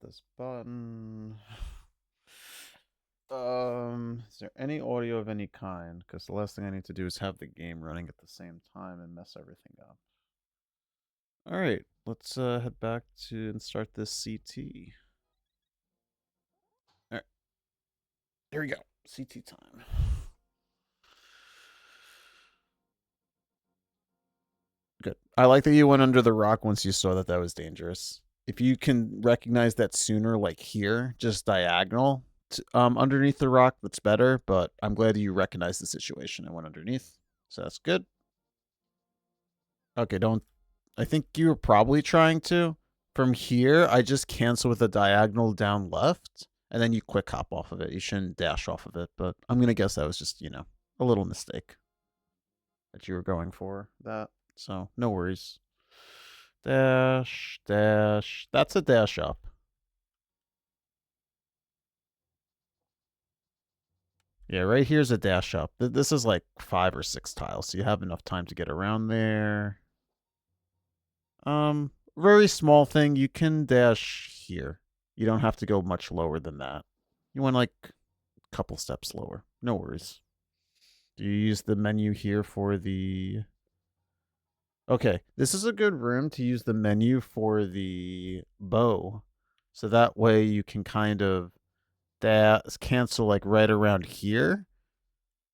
this button. Is there any audio of any kind? Because the last thing I need to do is have the game running at the same time and mess everything up. All right, let's head back to and start this CT. All right, here we go. CT time. Good. I like that you went under the rock once you saw that that was dangerous. If you can recognize that sooner, like here, just diagonal, underneath the rock, that's better. But I'm glad you recognized the situation and went underneath, so that's good. Okay, don't. I think you were probably trying to. From here, I just cancel with a diagonal down left, and then you quick hop off of it. You shouldn't dash off of it, but I'm gonna guess that was just a little mistake that you were going for that. So no worries. Dash, dash. That's a dash up. Yeah, right here's a dash up. This is like 5 or 6 tiles, so you have enough time to get around there. Very small thing. You can dash here. You don't have to go much lower than that. You went like a couple steps lower. No worries. Do you use the menu here for the... Okay, this is a good room to use the menu for the bow. So that way you can kind of cancel like right around here.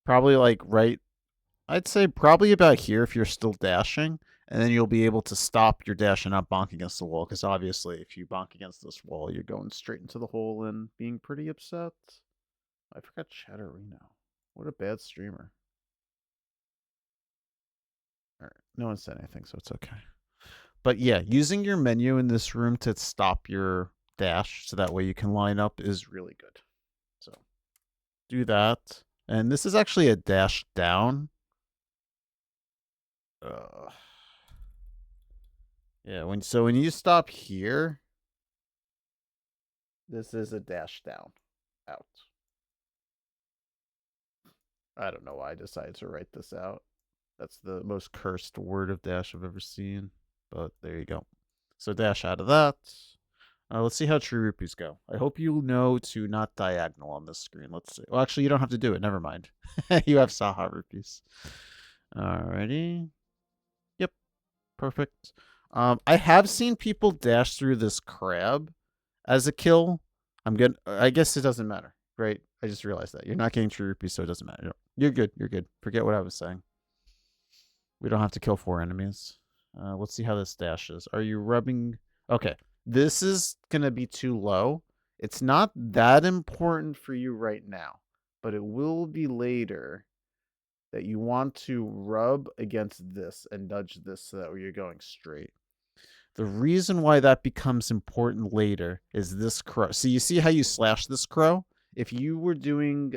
Probably like right, I'd say probably about here if you're still dashing. And then you'll be able to stop your dash and not bonk against the wall. Because obviously, if you bonk against this wall, you're going straight into the hole and being pretty upset. I forgot Chatterino. What a bad streamer. All right, no one said anything, so it's okay. But yeah, using your menu in this room to stop your dash so that way you can line up is really good. So do that. And this is actually a dash down. Yeah, when you stop here, this is a dash down. Out. I don't know why I decided to write this out. That's the most cursed word of dash I've ever seen. But there you go. So dash out of that. Let's see how true rupees go. I hope you know to not diagonal on this screen. Let's see. Well, actually, you don't have to do it. Never mind. You have Saha rupees. Alrighty. Yep. Perfect. I have seen people dash through this crab as a kill. I guess it doesn't matter, right? I just realized that you're not getting true rupees, so it doesn't matter. You're good. You're good. Forget what I was saying. We don't have to kill 4 enemies. Let's see how this dashes. Are you rubbing? Okay, this is gonna be too low. It's not that important for you right now, but it will be later that you want to rub against this and nudge this so that you're going straight. The reason why that becomes important later is this crow. So you see how you slash this crow? If you were doing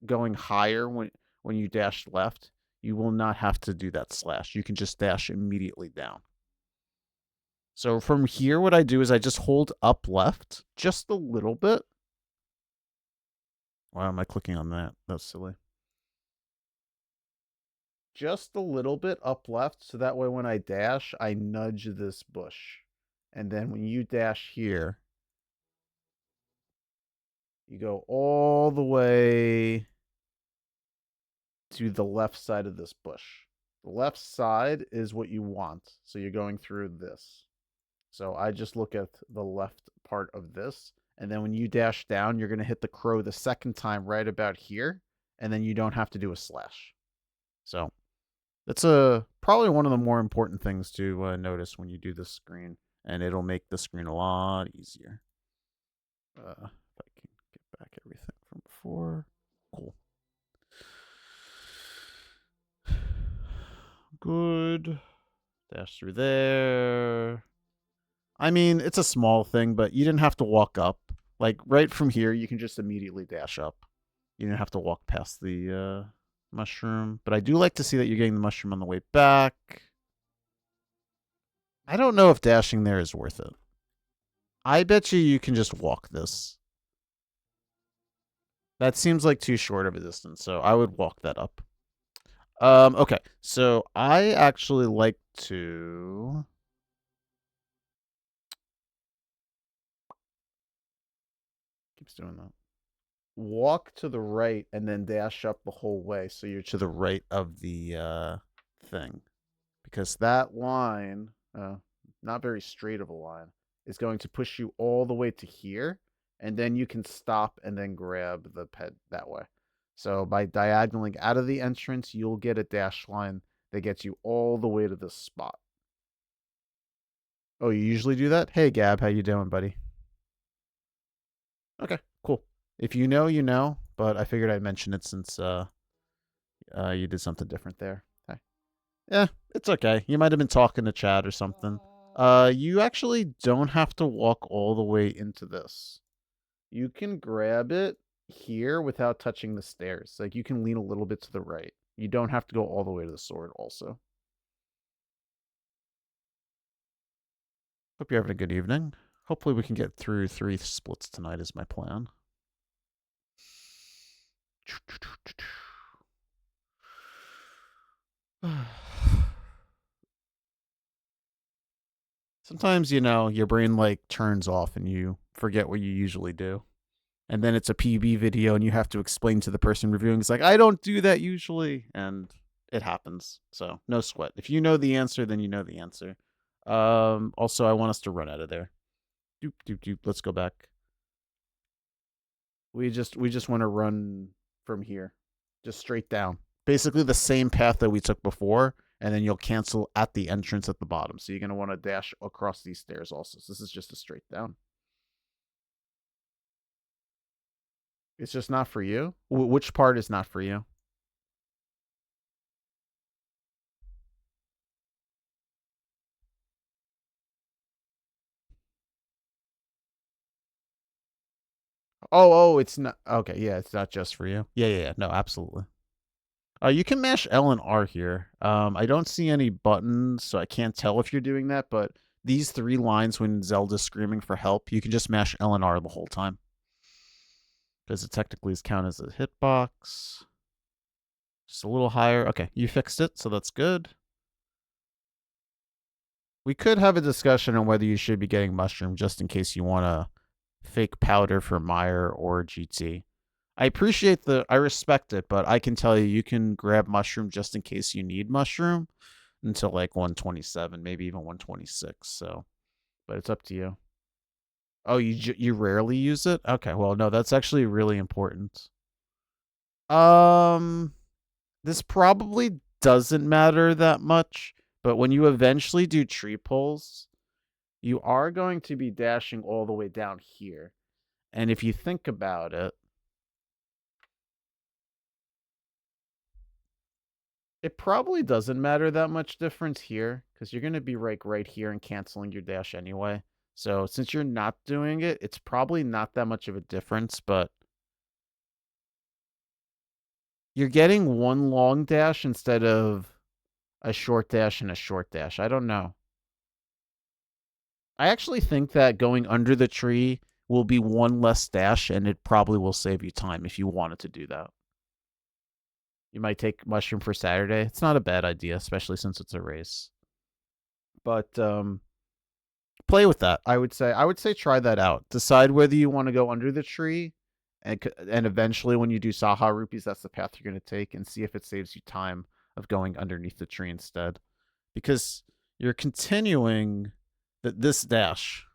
going higher when you dashed left, you will not have to do that slash. You can just dash immediately down. So from here, what I do is I just hold up left just a little bit. Why am I clicking on that? That's silly. Just a little bit up left, so that way when I dash, I nudge this bush. And then when you dash here, you go all the way to the left side of this bush. The left side is what you want. So you're going through this. So I just look at the left part of this. And then when you dash down, you're going to hit the crow the second time right about here. And then you don't have to do a slash. So that's probably one of the more important things to notice when you do this screen. And it'll make the screen a lot easier. If I can get back everything from before. Cool. Good. Dash through there. I mean, it's a small thing, but you didn't have to walk up. Like, right from here, you can just immediately dash up. You didn't have to walk past the mushroom. But I do like to see that you're getting the mushroom on the way back. I don't know if dashing there is worth it. I bet you can just walk this. That seems like too short of a distance, so I would walk that up. Okay, so I actually like to... keeps doing that. Walk to the right and then dash up the whole way so you're to the right of the thing. Because that line, not very straight of a line, is going to push you all the way to here, and then you can stop and then grab the pet that way. So by diagonaling out of the entrance, you'll get a dash line that gets you all the way to this spot. Oh, you usually do that? Hey, Gab, how you doing, buddy? Okay, cool. If you know, you know, but I figured I'd mention it since you did something different there. Hi. Yeah, it's okay. You might have been talking to Chad or something. You actually don't have to walk all the way into this. You can grab it here without touching the stairs. Like, you can lean a little bit to the right. You don't have to go all the way to the sword also. Hope you're having a good evening. Hopefully we can get through 3 splits tonight is my plan. Sometimes, your brain like turns off and you forget what you usually do. And then it's a PB video and you have to explain to the person reviewing. It's like, I don't do that usually. And it happens. So no sweat. If you know the answer, then you know the answer. Also, I want us to run out of there. Doop, doop, doop. Let's go back. We just want to run from here. Just straight down. Basically the same path that we took before. And then you'll cancel at the entrance at the bottom. So you're going to want to dash across these stairs also. So this is just a straight down. It's just not for you? Which part is not for you? Oh, it's not. Okay, yeah, it's not just for you. Yeah. No, absolutely. You can mash L and R here. I don't see any buttons, so I can't tell if you're doing that, but these 3 lines when Zelda's screaming for help, you can just mash L and R the whole time. Because it technically is count as a hitbox. Just a little higher. Okay, you fixed it, so that's good. We could have a discussion on whether you should be getting Mushroom just in case you want to fake powder for Meyer or GT. I respect it, but I can tell you can grab Mushroom just in case you need Mushroom until like 127, maybe even 126. So, but it's up to you. Oh, you rarely use it? Okay, well, no, that's actually really important. This probably doesn't matter that much, but when you eventually do tree pulls, you are going to be dashing all the way down here. And if you think about it, it probably doesn't matter that much difference here because you're going to be right here and canceling your dash anyway. So since you're not doing it, it's probably not that much of a difference, but you're getting one long dash instead of a short dash and a short dash. I don't know. I actually think that going under the tree will be one less dash, and it probably will save you time if you wanted to do that. You might take Mushroom for Saturday. It's not a bad idea, especially since it's a race. But play with that. I would say try that out. Decide whether you want to go under the tree, and eventually when you do Saha Rupees, that's the path you're going to take, and see if it saves you time of going underneath the tree instead. Because you're continuing this dash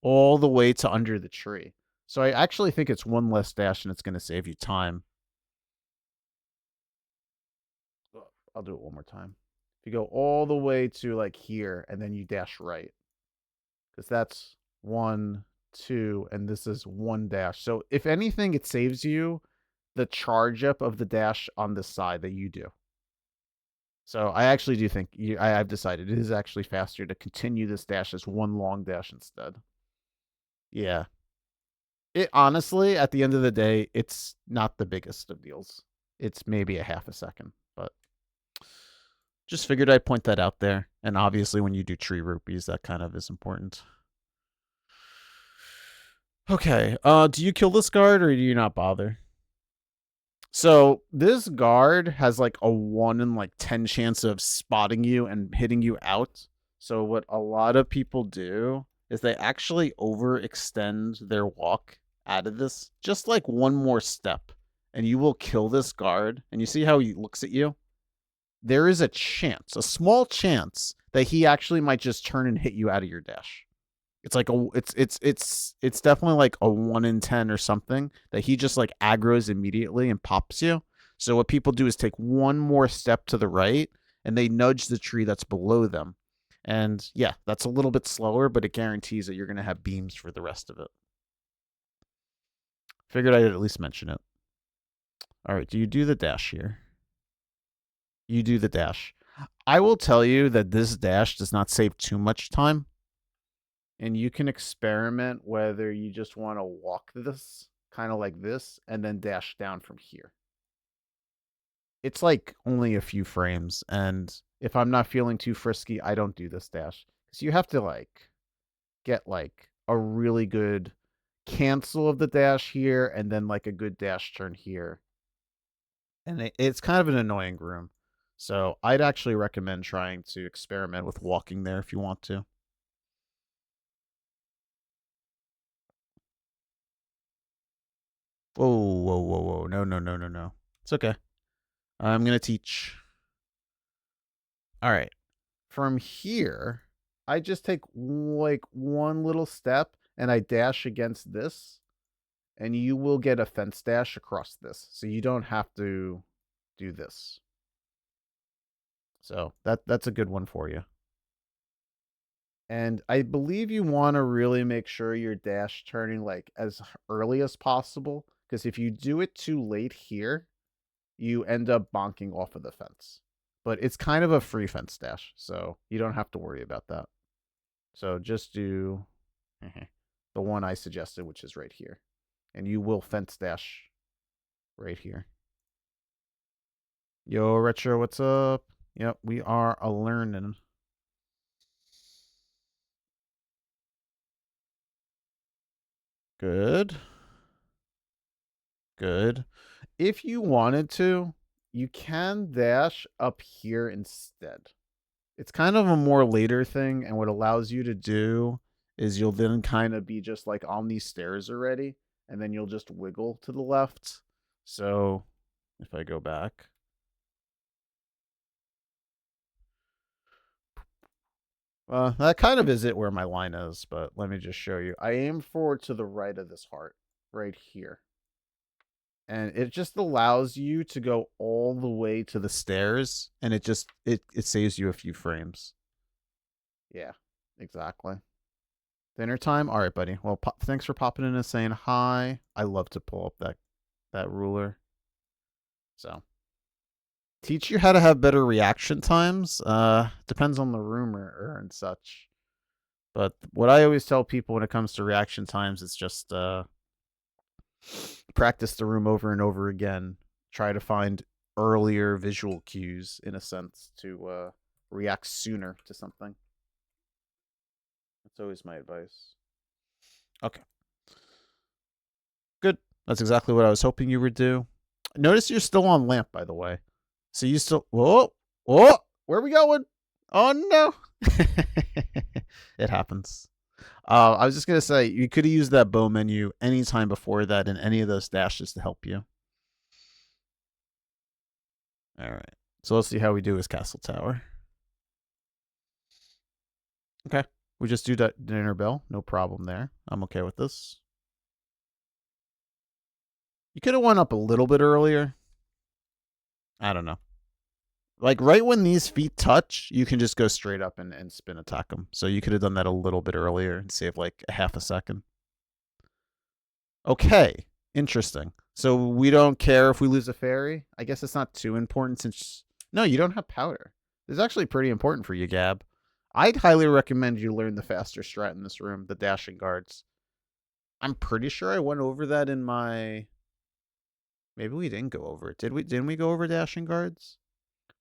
all the way to under the tree. So I actually think it's one less dash and it's going to save you time. I'll do it one more time. If you go all the way to like here and then you dash right, because that's 1, 2, and this is 1 dash. So if anything, it saves you the charge up of the dash on the side that you do. So I actually do think I've decided it is actually faster to continue this dash as one long dash instead. Yeah. It honestly, at the end of the day, it's not the biggest of deals. It's maybe a half a second, but just figured I'd point that out there. And obviously, when you do tree rupees, that kind of is important. Okay. Do you kill this guard or do you not bother? So this guard has like a 1 in like 10 chance of spotting you and hitting you out. So what a lot of people do is they actually overextend their walk out of this, just like one more step, and you will kill this guard. And you see how he looks at you? There is a chance, a small chance, that he actually might just turn and hit you out of your dash. It's like it's definitely like a 1 in 10 or something that he just like aggroes immediately and pops you. So what people do is take one more step to the right and they nudge the tree that's below them. And yeah, that's a little bit slower, but it guarantees that you're going to have beams for the rest of it. Figured I'd at least mention it. All right, do you do the dash here? You do the dash. I will tell you that this dash does not save too much time. And you can experiment whether you just want to walk this, kind of like this, and then dash down from here. It's like only a few frames, and if I'm not feeling too frisky, I don't do this dash. Because you have to like get like a really good cancel of the dash here, and then like a good dash turn here. And it's kind of an annoying room. So I'd actually recommend trying to experiment with walking there if you want to. Whoa, whoa, whoa, whoa. No, no, no, no, no. It's okay. I'm going to teach. All right. From here, I just take like one little step and I dash against this, and you will get a fence dash across this. So you don't have to do this. So that's a good one for you. And I believe you want to really make sure your dash turning like as early as possible, because if you do it too late here, you end up bonking off of the fence. But it's kind of a free fence dash, so you don't have to worry about that. So just do the one I suggested, which is right here. And you will fence dash right here. Yo, Retro, what's up? Yep, we are a learning. Good. Good. If you wanted to, you can dash up here instead. It's kind of a more later thing, and what allows you to do is you'll then kind of be just like on these stairs already, and then you'll just wiggle to the left. So if I go back, that kind of is it where my line is, but let me just show you. I aim forward to the right of this heart, right here. And it just allows you to go all the way to the stairs, and it saves you a few frames. Yeah, exactly. Dinner time? All right, buddy. Well, thanks for popping in and saying hi. I love to pull up that ruler. So, teach you how to have better reaction times. Depends on the room or and such. But what I always tell people when it comes to reaction times is just practice the room over and over again. Try to find earlier visual cues, in a sense, to react sooner to something. That's always my advice. Okay. Good. That's exactly what I was hoping you would do. Notice you're still on lamp, by the way. So you still... Whoa! Whoa! Where are we going? Oh, no! It happens. I was just going to say, you could have used that bow menu anytime before that in any of those dashes to help you. All right. So let's see how we do his castle tower. Okay. We just do that dinner bell. No problem there. I'm okay with this. You could have went up a little bit earlier. I don't know. Like right when these feet touch, you can just go straight up and spin attack them. So you could have done that a little bit earlier and save like a half a second. Okay. Interesting. So we don't care if we lose a fairy? I guess it's not too important since... No, you don't have powder. This is actually pretty important for you, Gab. I'd highly recommend you learn the faster strat in this room, the dashing guards. I'm pretty sure I went over that in my... Maybe we didn't go over it. Didn't we go over dashing guards?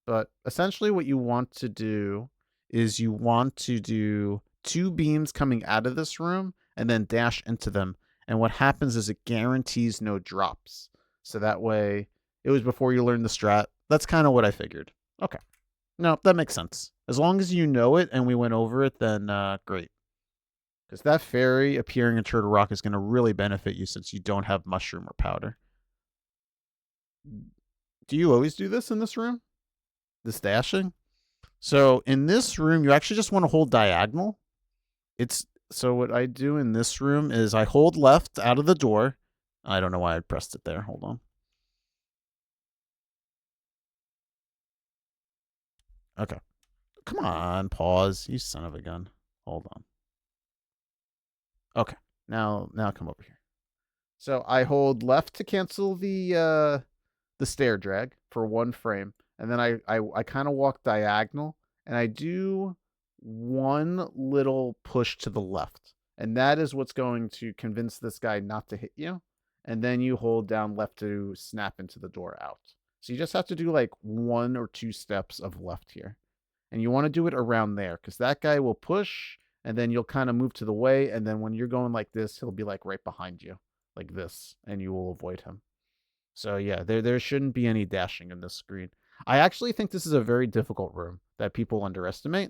But essentially what you want to do is you want to do 2 beams coming out of this room and then dash into them. And what happens is it guarantees no drops. So that way, it was before you learned the strat. That's kind of what I figured. Okay. No, that makes sense. As long as you know it and we went over it, then great. Because that fairy appearing in Turtle Rock is going to really benefit you since you don't have mushroom or powder. Do you always do this in this room? This dashing? So in this room, you actually just want to hold diagonal. So what I do in this room is I hold left out of the door. I don't know why I pressed it there. Hold on. Okay. Come on, pause. You son of a gun. Hold on. Okay. Now come over here. So I hold left to cancel the stair drag for 1 frame, and then I kind of walk diagonal, and I do 1 little push to the left, and that is what's going to convince this guy not to hit you. And then you hold down left to snap into the door out. So you just have to do like 1 or 2 steps of left here, and you want to do it around there because that guy will push, and then you'll kind of move to the way, and then when you're going like this, he'll be like right behind you, like this, and you will avoid him. So yeah, there shouldn't be any dashing in this screen. I actually think this is a very difficult room that people underestimate.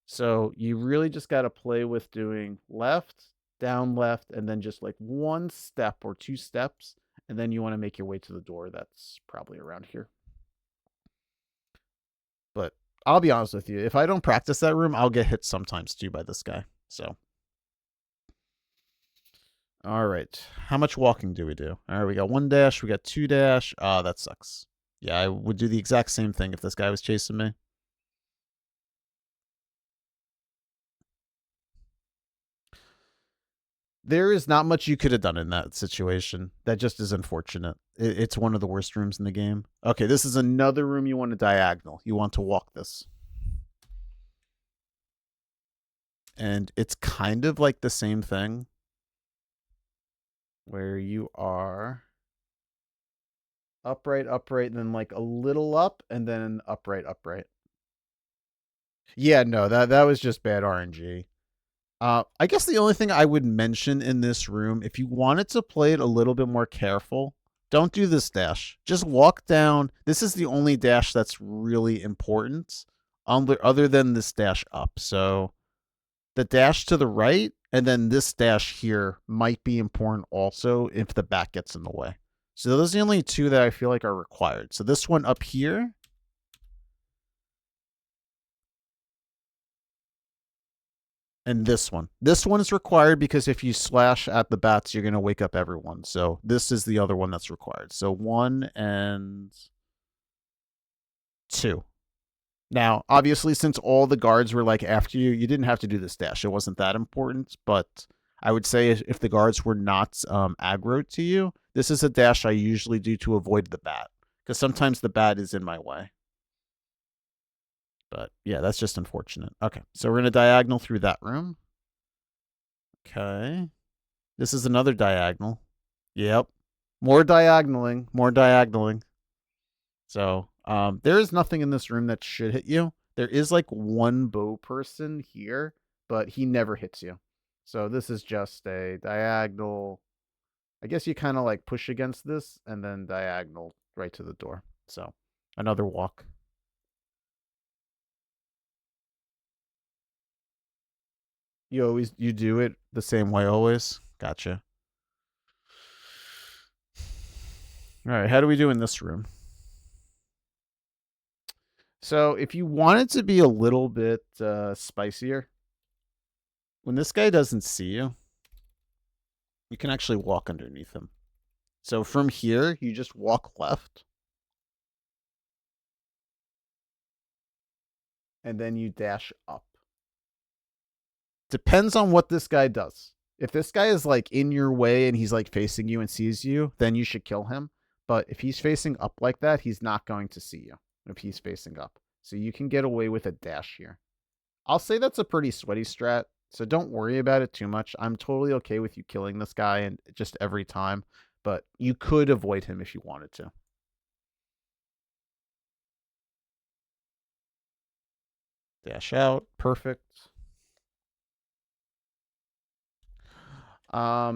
So you really just got to play with doing left, down left, and then just like 1 step or 2 steps, and then you want to make your way to the door that's probably around here. But I'll be honest with you, if I don't practice that room, I'll get hit sometimes too by this guy. So all right. How much walking do we do? All right, we got 1 dash, we got 2 dash. Ah, that sucks. Yeah, I would do the exact same thing if this guy was chasing me. There is not much you could have done in that situation. That just is unfortunate. It's one of the worst rooms in the game. Okay, this is another room you want to diagonal. You want to walk this. And it's kind of like the same thing where you are upright, upright, and then like a little up, and then upright, upright. Yeah, no, that was just bad RNG. I guess the only thing I would mention in this room, if you wanted to play it a little bit more careful, don't do this dash. Just walk down. This is the only dash that's really important, other than this dash up. So the dash to the right, and then this dash here might be important also if the back gets in the way. So those are the only 2 that I feel like are required. So this one up here, and this one. This one is required because if you slash at the bats, you're going to wake up everyone. So this is the other one that's required. So 1 and 2. Now, obviously, since all the guards were like after you, you didn't have to do this dash. It wasn't that important. But I would say if the guards were not aggro to you, this is a dash I usually do to avoid the bat. Because sometimes the bat is in my way. But yeah, that's just unfortunate. Okay, so we're going to diagonal through that room. Okay. This is another diagonal. Yep. More diagonaling. More diagonaling. So there is nothing in this room that should hit you. There is like 1 bow person here, but he never hits you. So this is just a diagonal. I guess you kind of like push against this and then diagonal right to the door. So another walk. You do it the same way always? Gotcha. All right, how do we do in this room? So if you want it to be a little bit spicier, when this guy doesn't see you, you can actually walk underneath him. So from here, you just walk left. And then you dash up. Depends on what this guy does. If this guy is like in your way and he's like facing you and sees you, then you should kill him. But if he's facing up like that, he's not going to see you if he's facing up. So you can get away with a dash here. I'll say that's a pretty sweaty strat, so don't worry about it too much. I'm totally okay with you killing this guy and just every time, but you could avoid him if you wanted to. Dash out. Perfect.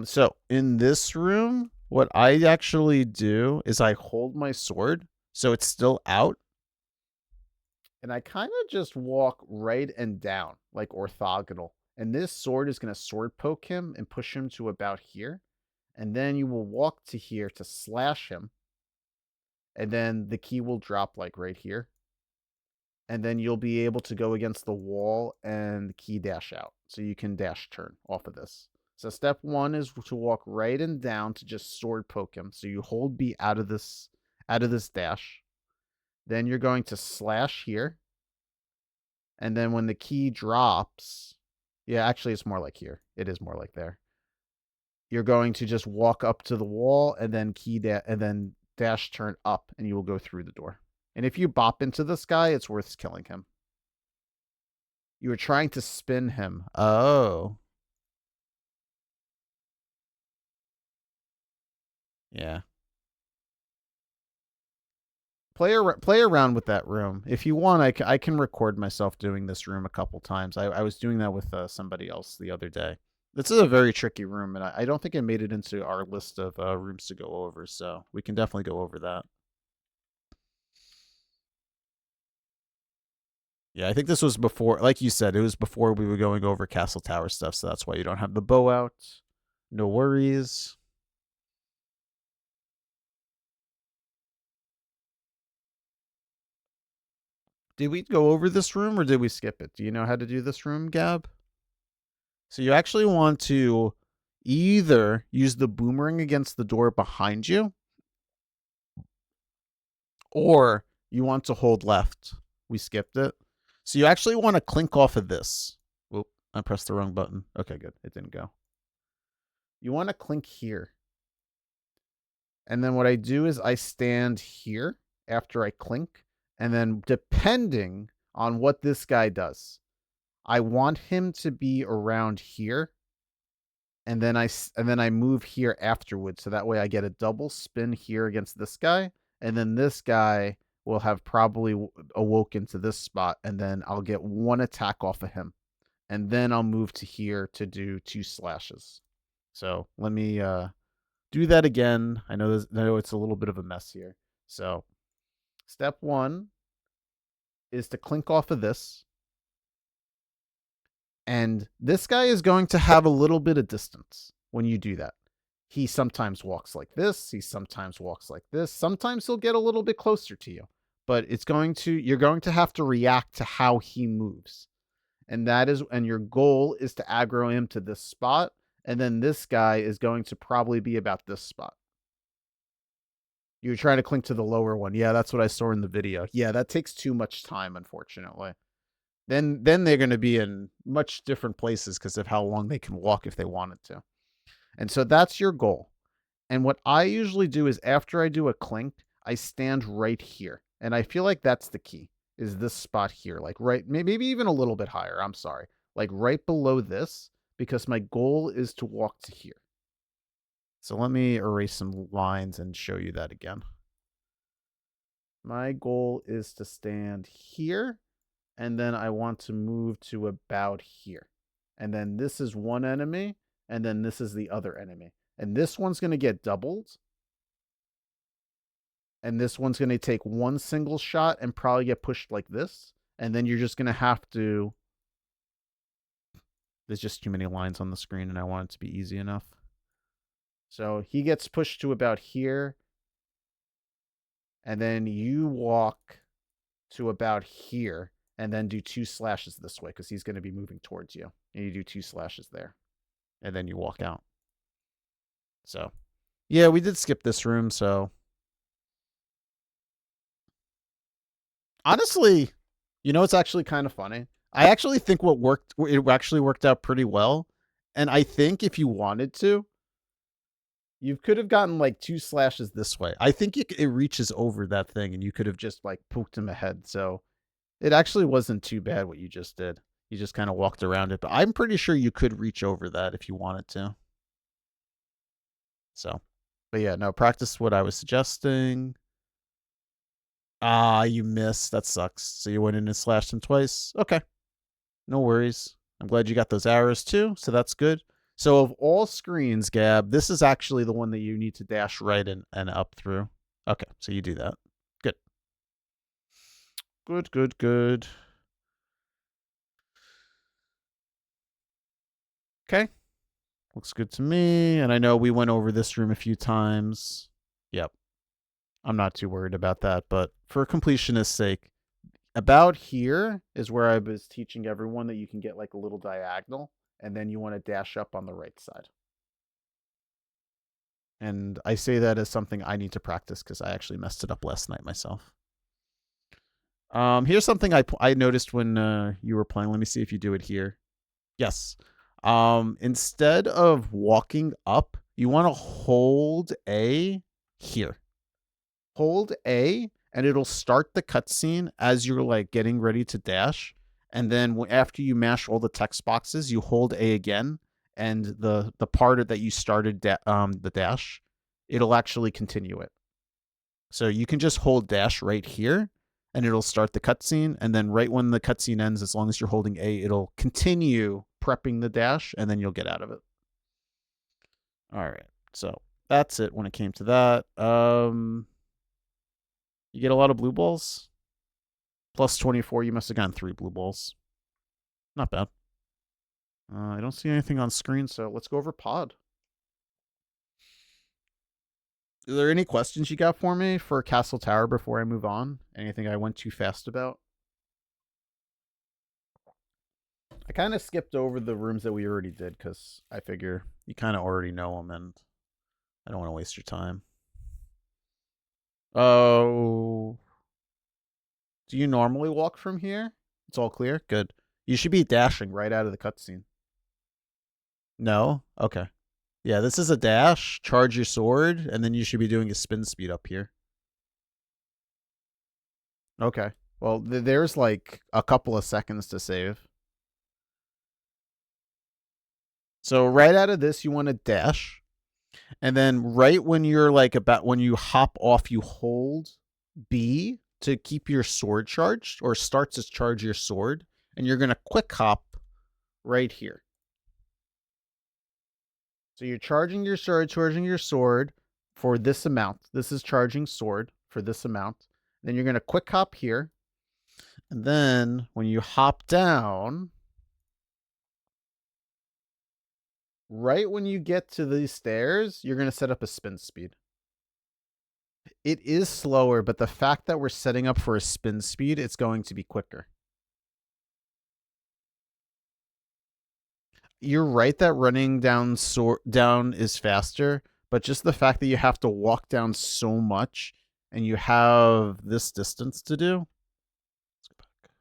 So in this room, what I actually do is I hold my sword so it's still out. And I kind of just walk right and down like orthogonal. And this sword is going to sword poke him and push him to about here. And then you will walk to here to slash him. And then the key will drop like right here. And then you'll be able to go against the wall and key dash out. So you can dash turn off of this. So step 1 is to walk right and down to just sword poke him. So you hold B out of this dash. Then you're going to slash here. And then when the key drops, yeah, actually it's more like here. It is more like there. You're going to just walk up to the wall and then and then dash turn up, and you will go through the door. And if you bop into this guy, it's worth killing him. You were trying to spin him. Oh. Yeah. Play around with that room. If you want, I can record myself doing this room a couple times. I was doing that with somebody else the other day. This is a very tricky room, and I don't think it made it into our list of rooms to go over, so we can definitely go over that. Yeah, I think this was before, like you said, it was before we were going over Castle Tower stuff, so that's why you don't have the bow out. No worries. Did we go over this room or did we skip it? Do you know how to do this room, Gab? So you actually want to either use the boomerang against the door behind you, or you want to hold left. We skipped it. So you actually want to clink off of this. Whoop, I pressed the wrong button. Okay, good. It didn't go. You want to clink here. And then what I do is I stand here after I clink. And then depending on what this guy does, I want him to be around here. And then I move here afterwards. So that way I get a double spin here against this guy. And then this guy will have probably awoken to this spot. And then I'll get one attack off of him. And then I'll move to here to do 2 slashes. So let me do that again. I know it's a little bit of a mess here. So step 1 is to clink off of this. And this guy is going to have a little bit of distance when you do that. He sometimes walks like this. He sometimes walks like this. Sometimes he'll get a little bit closer to you. But you're going to have to react to how he moves. And your goal is to aggro him to this spot. And then this guy is going to probably be about this spot. You're trying to clink to the lower one. Yeah, that's what I saw in the video. Yeah, that takes too much time, unfortunately. Then they're going to be in much different places because of how long they can walk if they wanted to. And so that's your goal. And what I usually do is after I do a clink, I stand right here. And I feel like that's the key, is this spot here. Like right, maybe even a little bit higher. I'm sorry. Like right below this, because my goal is to walk to here. So let me erase some lines and show you that again. My goal is to stand here, and then I want to move to about here. And then this is one enemy, and then this is the other enemy. And this one's going to get doubled. And this one's going to take one single shot and probably get pushed like this. And then you're just going to have to... There's just too many lines on the screen, and I want it to be easy enough. So he gets pushed to about here. And then you walk to about here. And then do 2 slashes this way, because he's going to be moving towards you. And you do 2 slashes there. And then you walk out. So, yeah, we did skip this room, so... Honestly, you know, it's actually kind of funny. I actually think it actually worked out pretty well. And I think if you wanted to, you could have gotten like 2 slashes this way. I think it reaches over that thing and you could have just like poked him ahead. So it actually wasn't too bad what you just did. You just kind of walked around it. But I'm pretty sure you could reach over that if you wanted to. So, but yeah, no, practice what I was suggesting. Ah, you missed. That sucks. So you went in and slashed him twice. Okay. No worries. I'm glad you got those arrows too, so that's good. So of all screens, Gab, this is actually the one that you need to dash right and up through. Okay, so you do that. Good. Good. Okay. Looks good to me. And I know we went over this room a few times. Yep. I'm not too worried about that. But for completionist's sake, about here is where I was teaching everyone that you can get like a little diagonal. And then you want to dash up on the right side. And I say that as something I need to practice because I actually messed it up last night myself. Here's something I noticed when you were playing. Let me see if you do it here. Yes. Instead of walking up, you want to hold A here. Hold A, and it'll start the cutscene as you're like getting ready to dash. And then after you mash all the text boxes, you hold A again, and the part that you started the dash, it'll actually continue it. So you can just hold dash right here, and it'll start the cutscene. And then right when the cutscene ends, as long as you're holding A, it'll continue prepping the dash, and then you'll get out of it. All right. So that's it when it came to that. You get a lot of blue balls. Plus 24. You must have gotten 3 blue balls. Not bad. I don't see anything on screen, so let's go over pod. Are there any questions you got for me for Castle Tower before I move on? Anything I went too fast about? I kind of skipped over the rooms that we already did because I figure you kind of already know them and I don't want to waste your time. Oh. Do you normally walk from here? It's all clear? Good. You should be dashing right out of the cutscene. No? Okay. Yeah, this is a dash. Charge your sword, and then you should be doing a spin speed up here. Okay. Well, there's like a couple of seconds to save. So right out of this, you want to dash. And then right when you're like when you hop off, you hold B to keep your sword charged or start to charge your sword. And you're going to quick hop right here. So you're charging your sword for this amount. This is charging sword for this amount. Then you're going to quick hop here. And then when you hop down, right when you get to these stairs, you're going to set up a spin speed. It is slower, but the fact that we're setting up for a spin speed, it's going to be quicker. You're right that running down is faster, but just the fact that you have to walk down so much and you have this distance to do. Let's go back.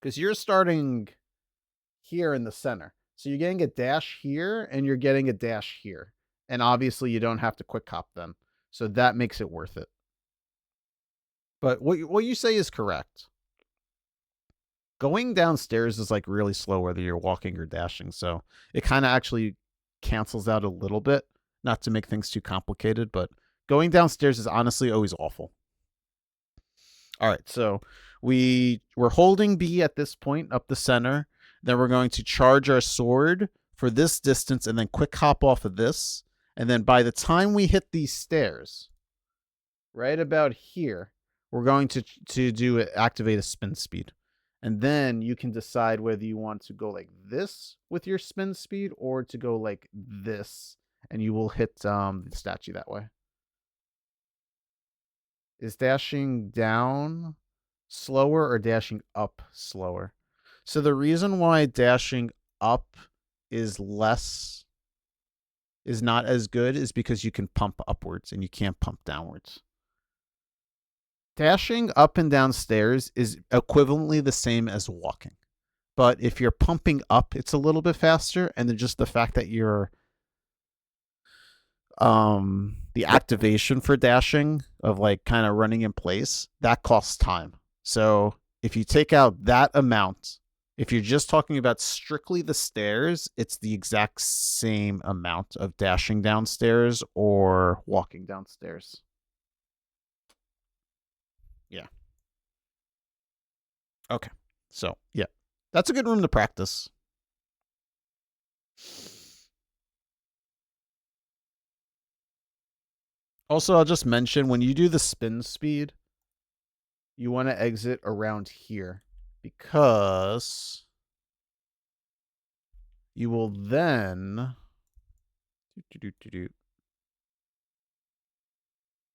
Because you're starting here in the center. So you're getting a dash here and you're getting a dash here. And obviously you don't have to quick hop them. So that makes it worth it. But what you say is correct. Going downstairs is like really slow whether you're walking or dashing. So it kind of actually cancels out a little bit, not to make things too complicated, but going downstairs is honestly always awful. All right, so we're holding B at this point up the center. Then we're going to charge our sword for this distance and then quick hop off of this. And then by the time we hit these stairs, right about here, we're going to activate a spin speed. And then you can decide whether you want to go like this with your spin speed or to go like this, and you will hit the statue that way. Is dashing down slower or dashing up slower? So the reason why dashing up is not as good is because you can pump upwards and you can't pump downwards. Dashing up and down stairs is equivalently the same as walking. But if you're pumping up, it's a little bit faster. And then just the fact that you're the activation for dashing of like kind of running in place, that costs time. So if you take out that amount, if you're just talking about strictly the stairs, it's the exact same amount of dashing downstairs or walking downstairs. Yeah. Okay. So, yeah. That's a good room to practice. Also, I'll just mention when you do the spin speed, you want to exit around here because You will then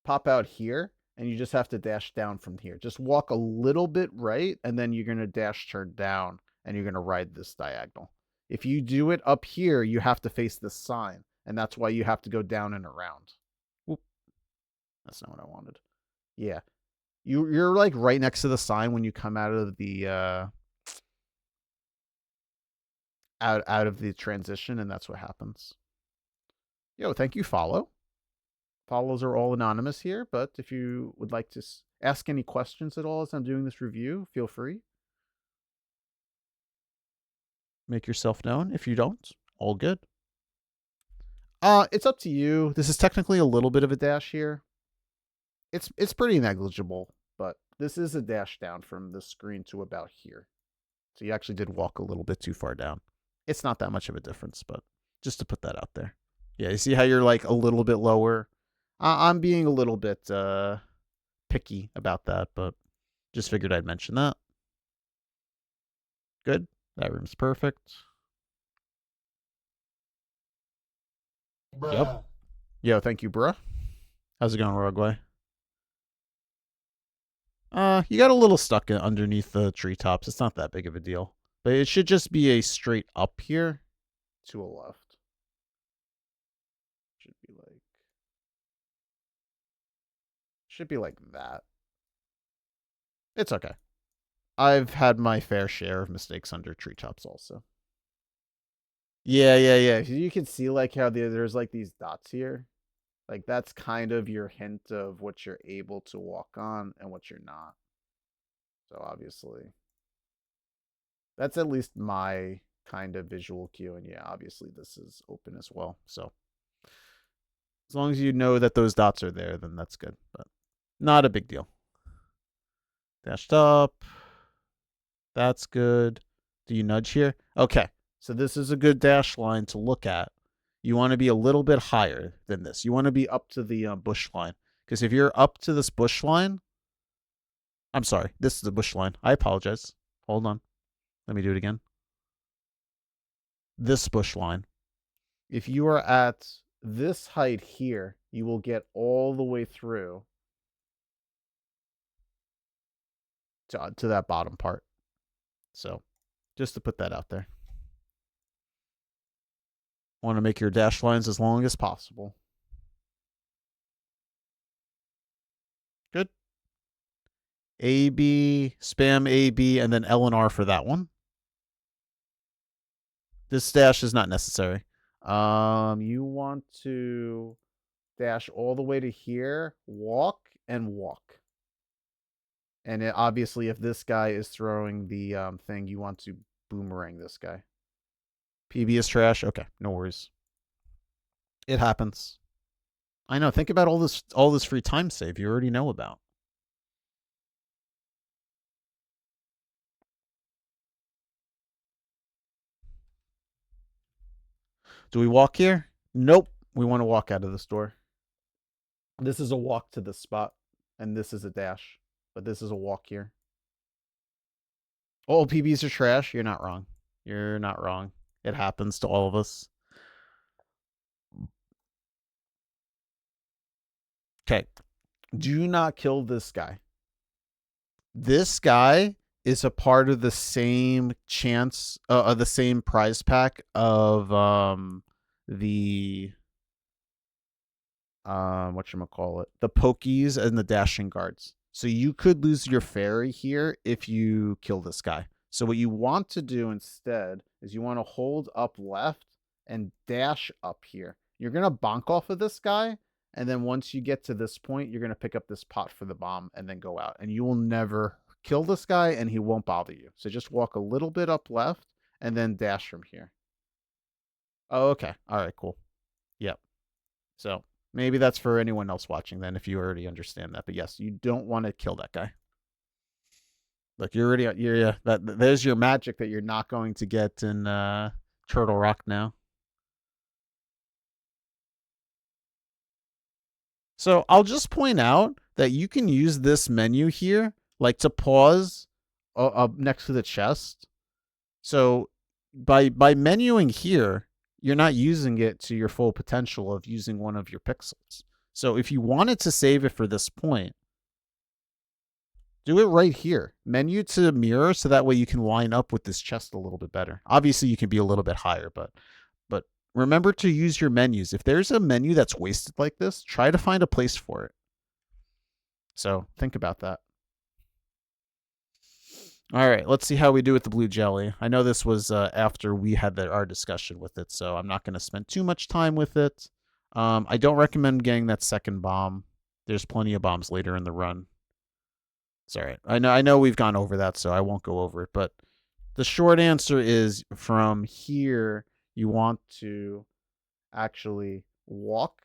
pop out here, and you just have to dash down from here. Just walk a little bit right, and then you're going to dash turn down, and you're going to ride this diagonal. If you do it up here, you have to face this sign, and that's why you have to go down and around. Whoop. That's not what I wanted. Yeah. You're like right next to the sign when you come out of the out of the transition, and that's what happens. Yo, thank you, follow. Follows are all anonymous here, but if you would like to ask any questions at all as I'm doing this review, feel free. Make yourself known. If you don't, all good. It's up to you. This is technically a little bit of a dash here. It's pretty negligible, but this is a dash down from the screen to about here. So you actually did walk a little bit too far down. It's not that much of a difference, but just to put that out there. Yeah, you see how you're like a little bit lower? I'm being a little bit picky about that, but just figured I'd mention that. Good. That room's perfect. Bruh. Yep. Yo, thank you, bruh. How's it going, Rogway? You got a little stuck underneath the treetops. It's not that big of a deal. But it should just be a straight up here to a left. Should be like that. It's okay. I've had my fair share of mistakes under treetops also. Yeah. You can see like how there's like these dots here. Like that's kind of your hint of what you're able to walk on and what you're not. So obviously, that's at least my kind of visual cue. And yeah, obviously this is open as well. So as long as you know that those dots are there, then that's good. But not a big deal. Dashed up. That's good. Do you nudge here? Okay. So this is a good dash line to look at. You want to be a little bit higher than this. You want to be up to the bush line. Because if you're up to this bush line, I'm sorry, this is the bush line. I apologize. Hold on. Let me do it again. This bush line. If you are at this height here, you will get all the way through to that bottom part. So just to put that out there. Want to make your dash lines as long as possible. Good. AB, spam AB, and then L and R for that one. This dash is not necessary. You want to dash all the way to here, walk, and walk. And obviously, if this guy is throwing the thing, you want to boomerang this guy. PB is trash. Okay, no worries. It happens. I know. Think about all this free time save you already know about. Do we walk here? Nope. We want to walk out of this door. This is a walk to this spot, and this is a dash. But this is a walk here. All PBs are trash. You're not wrong. You're not wrong. It happens to all of us. Okay. Do not kill this guy. This guy is a part of the same chance, the same prize pack of the whatchamacallit, the pokies and the dashing guards. So you could lose your fairy here if you kill this guy. So what you want to do instead is you want to hold up left and dash up here. You're going to bonk off of this guy, and then once you get to this point, you're going to pick up this pot for the bomb and then go out. And you will never kill this guy, and he won't bother you. So just walk a little bit up left and then dash from here. Oh, okay. All right, cool. Yep. So maybe that's for anyone else watching then, if you already understand that. But yes, you don't want to kill that guy. Look, there's your magic that you're not going to get in Turtle Rock now. So I'll just point out that you can use this menu here, like to pause up next to the chest. So by menuing here, you're not using it to your full potential of using one of your pixels. So if you wanted to save it for this point, do it right here. Menu to mirror so that way you can line up with this chest a little bit better. Obviously, you can be a little bit higher, but remember to use your menus. If there's a menu that's wasted like this, try to find a place for it. So think about that. All right, let's see how we do with the blue jelly. I know this was after we had our discussion with it, so I'm not going to spend too much time with it. I don't recommend getting that second bomb. There's plenty of bombs later in the run. It's all right. I know we've gone over that, so I won't go over it. But the short answer is from here, you want to actually walk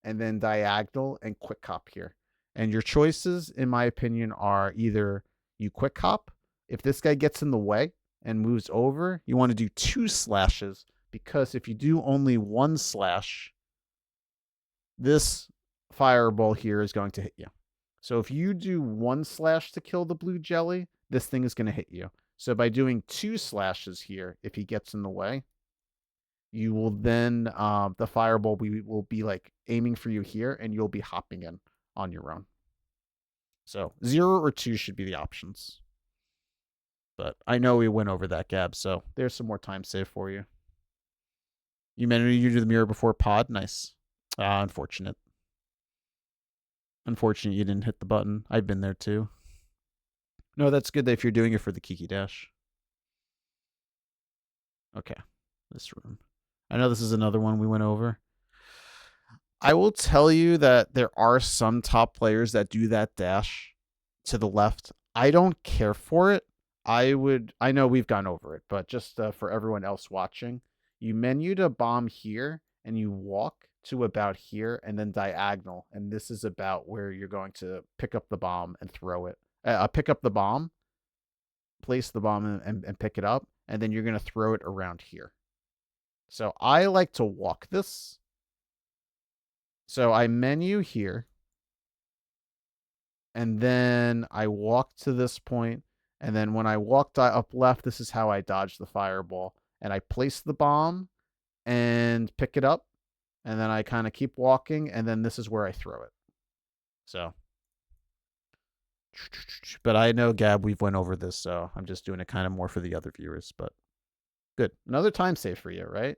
and then diagonal and quick hop here. And your choices, in my opinion, are either you quick hop. If this guy gets in the way and moves over, you want to do 2 slashes, because if you do only 1 slash, this fireball here is going to hit you. So if you do 1 slash to kill the blue jelly, this thing is going to hit you. So by doing 2 slashes here, if he gets in the way, you will then, the fireball will be like aiming for you here, and you'll be hopping in on your own. So 0 or 2 should be the options. But I know we went over that, Gab, so there's some more time saved for you. You managed to do the mirror before pod? Nice. Unfortunate. Unfortunate you didn't hit the button. I've been there too. No, that's good that if you're doing it for the Kiki Dash. Okay, this room. I know this is another one we went over. I will tell you that there are some top players that do that dash to the left. I don't care for it. I know we've gone over it, but just for everyone else watching, you menu to bomb here and you walk to about here and then diagonal. And this is about where you're going to pick up the bomb and throw it. Pick up the bomb, place the bomb and pick it up. And then you're going to throw it around here. So I like to walk this. So I menu here. And then I walk to this point. And then when I walk up left, this is how I dodge the fireball. And I place the bomb and pick it up. And then I kind of keep walking. And then this is where I throw it. So. But I know, Gab, we've went over this. So I'm just doing it kind of more for the other viewers. But good. Another time save for you, right?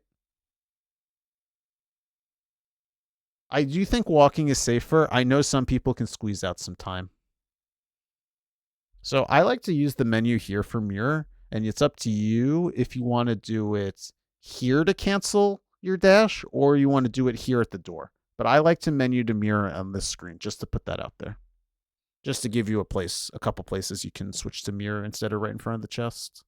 I do think walking is safer. I know some people can squeeze out some time. So I like to use the menu here for mirror, and it's up to you if you want to do it here to cancel your dash or you want to do it here at the door. But I like to menu to mirror on this screen, just to put that out there. Just to give you a couple places you can switch to mirror instead of right in front of the chest.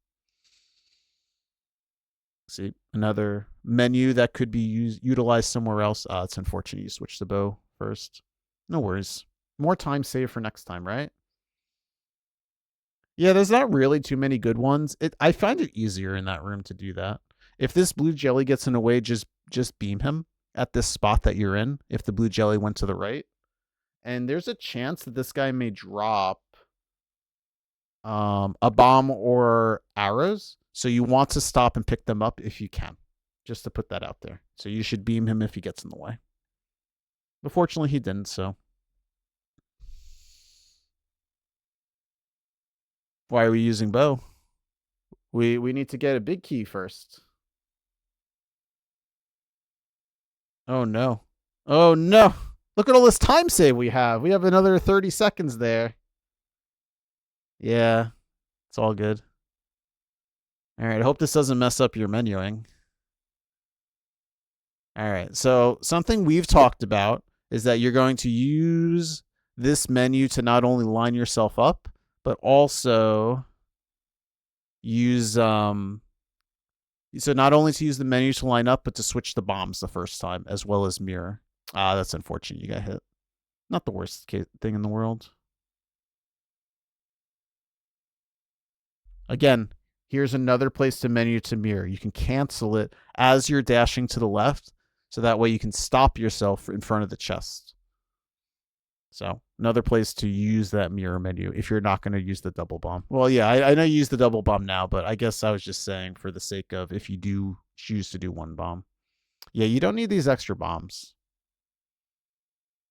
See, another menu that could be utilized somewhere else. It's unfortunate you switched the bow first. No worries. More time saved for next time, right? Yeah, there's not really too many good ones. I find it easier in that room to do that. If this blue jelly gets in the way, just beam him at this spot that you're in. If the blue jelly went to the right, and there's a chance that this guy may drop a bomb or arrows. So you want to stop and pick them up if you can, just to put that out there. So you should beam him if he gets in the way. But fortunately, he didn't, so. Why are we using bow? We need to get a big key first. Oh, no. Oh, no. Look at all this time save we have. We have another 30 seconds there. Yeah, it's all good. All right, I hope this doesn't mess up your menuing. All right, so something we've talked about is that you're going to use this menu to not only line yourself up, but also use, so not only to use the menu to line up, but to switch the bombs the first time, as well as mirror. That's unfortunate you got hit. Not the worst thing in the world. Again, here's another place to menu to mirror. You can cancel it as you're dashing to the left, so that way you can stop yourself in front of the chest. So another place to use that mirror menu if you're not going to use the double bomb. Well, yeah, I know you use the double bomb now, but I guess I was just saying for the sake of if you do choose to do one bomb. Yeah, you don't need these extra bombs.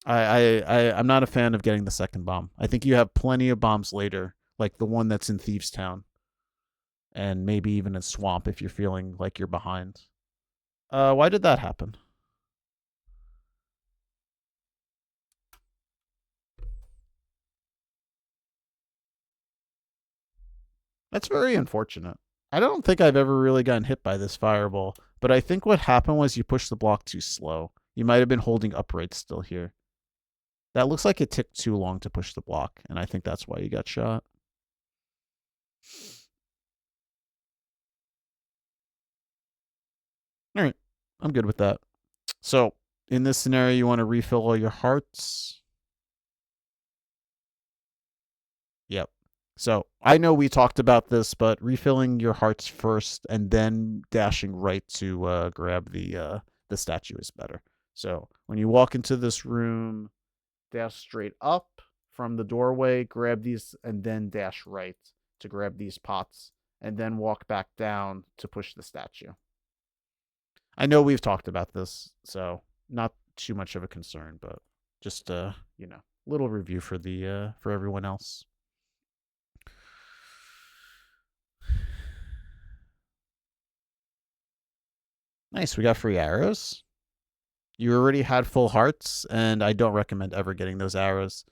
I'm not a fan of getting the second bomb. I think you have plenty of bombs later, like the one that's in Thieves Town, and maybe even in Swamp if you're feeling like you're behind. Why did that happen? That's very unfortunate. I don't think I've ever really gotten hit by this fireball, but I think what happened was you pushed the block too slow. You might have been holding upright still here. That looks like it took too long to push the block, and I think that's why you got shot. All right, I'm good with that. So, in this scenario, you want to refill all your hearts. Yep. So, I know we talked about this, but refilling your hearts first and then dashing right to grab the statue is better. So, when you walk into this room, dash straight up from the doorway, grab these, and then dash right to grab these pots, and then walk back down to push the statue. I know we've talked about this, so not too much of a concern, but just little review for the for everyone else. Nice, we got free arrows. You already had full hearts, and I don't recommend ever getting those arrows.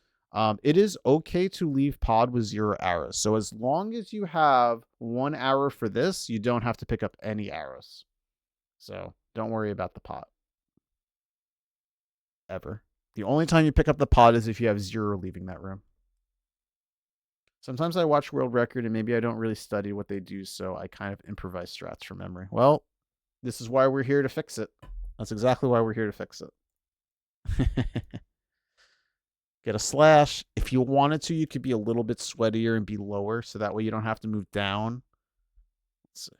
It is okay to leave pod with 0 arrows. So as long as you have 1 arrow for this, you don't have to pick up any arrows. So don't worry about the pot. Ever. The only time you pick up the pod is if you have 0 leaving that room. Sometimes I watch World Record and maybe I don't really study what they do, so I kind of improvise strats from memory. Well, this is why we're here to fix it. That's exactly why we're here to fix it. Get a slash. If you wanted to, you could be a little bit sweatier and be lower, so that way you don't have to move down. Let's see.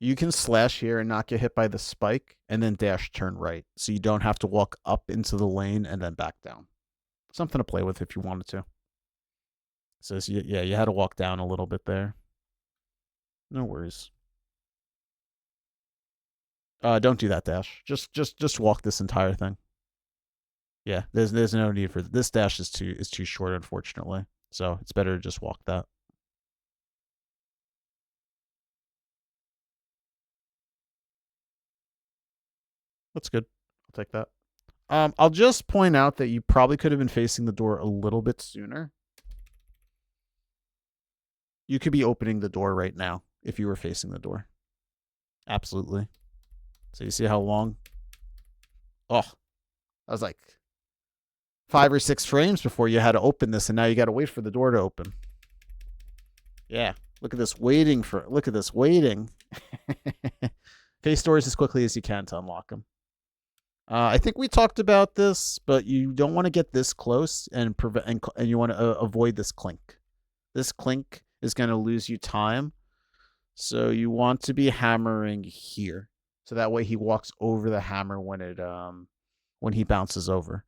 You can slash here and not get hit by the spike, and then dash turn right, so you don't have to walk up into the lane and then back down. Something to play with if you wanted to. So yeah, you had to walk down a little bit there. No worries. Don't do that dash. Just walk this entire thing. Yeah, there's no need for this dash is too short, unfortunately. So it's better to just walk that. That's good. I'll take that. I'll just point out that you probably could have been facing the door a little bit sooner. You could be opening the door right now if you were facing the door. Absolutely. So you see how long? Oh, I was like 5 or 6 frames before you had to open this, and now you got to wait for the door to open. Yeah, look at this waiting. Face doors as quickly as you can to unlock them. I think we talked about this, but you don't want to get this close and prevent, and you want to avoid this clink. This clink is going to lose you time, so you want to be hammering here, so that way he walks over the hammer when he bounces over,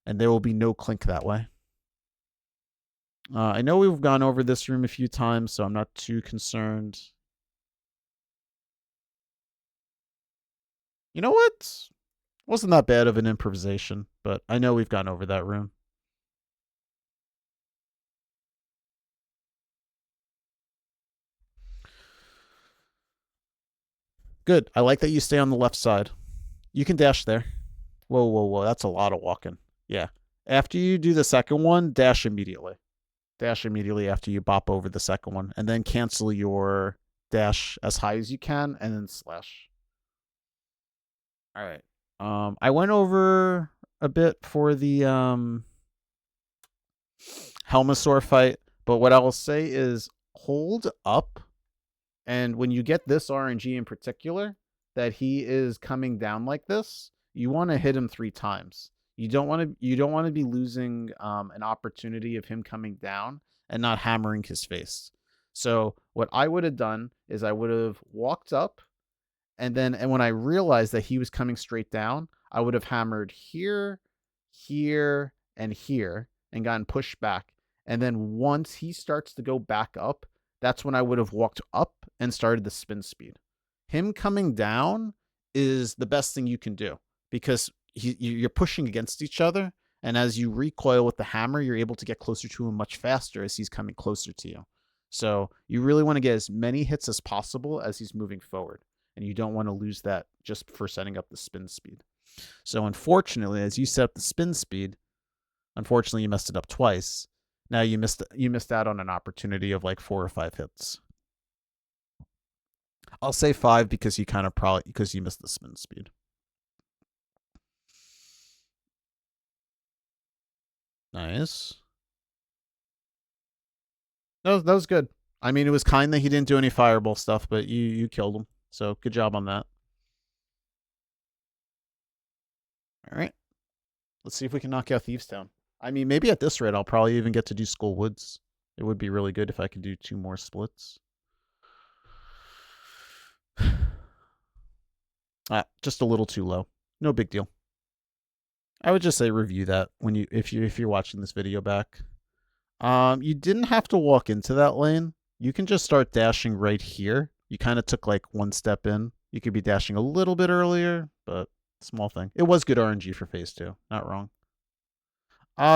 and there will be no clink that way. I know we've gone over this room a few times, so I'm not too concerned. You know what? Wasn't that bad of an improvisation, but I know we've gone over that room. Good. I like that you stay on the left side. You can dash there. Whoa, whoa, whoa. That's a lot of walking. Yeah. After you do the second one, dash immediately. Dash immediately after you bop over the second one, and then cancel your dash as high as you can, and then slash. All right. I went over a bit for the Helmasaur fight, but what I will say is hold up, and when you get this RNG in particular, that he is coming down like this, you want to hit him 3 times. You don't want to be losing an opportunity of him coming down and not hammering his face. So what I would have done is I would have walked up, and when I realized that he was coming straight down, I would have hammered here, here, and here and gotten pushed back. And then once he starts to go back up, that's when I would have walked up and started the spin speed. Him coming down is the best thing you can do because you're pushing against each other. And as you recoil with the hammer, you're able to get closer to him much faster as he's coming closer to you. So you really want to get as many hits as possible as he's moving forward. And you don't want to lose that just for setting up the spin speed. So unfortunately, as you set up the spin speed, unfortunately you messed it up twice. Now you missed out on an opportunity of like 4 or 5 hits. I'll say 5 because you missed the spin speed. Nice. That was good. I mean, it was kind that he didn't do any fireball stuff, but you killed him. So good job on that. All right. Let's see if we can knock out Thieves Town. I mean, maybe at this rate, I'll probably even get to do Skull Woods. It would be really good if I could do 2 more splits. Just a little too low. No big deal. I would just say review that if you're watching this video back. You didn't have to walk into that lane. You can just start dashing right here. You kind of took like 1 step in. You could be dashing a little bit earlier, but small thing. It was good RNG for phase 2. Not wrong.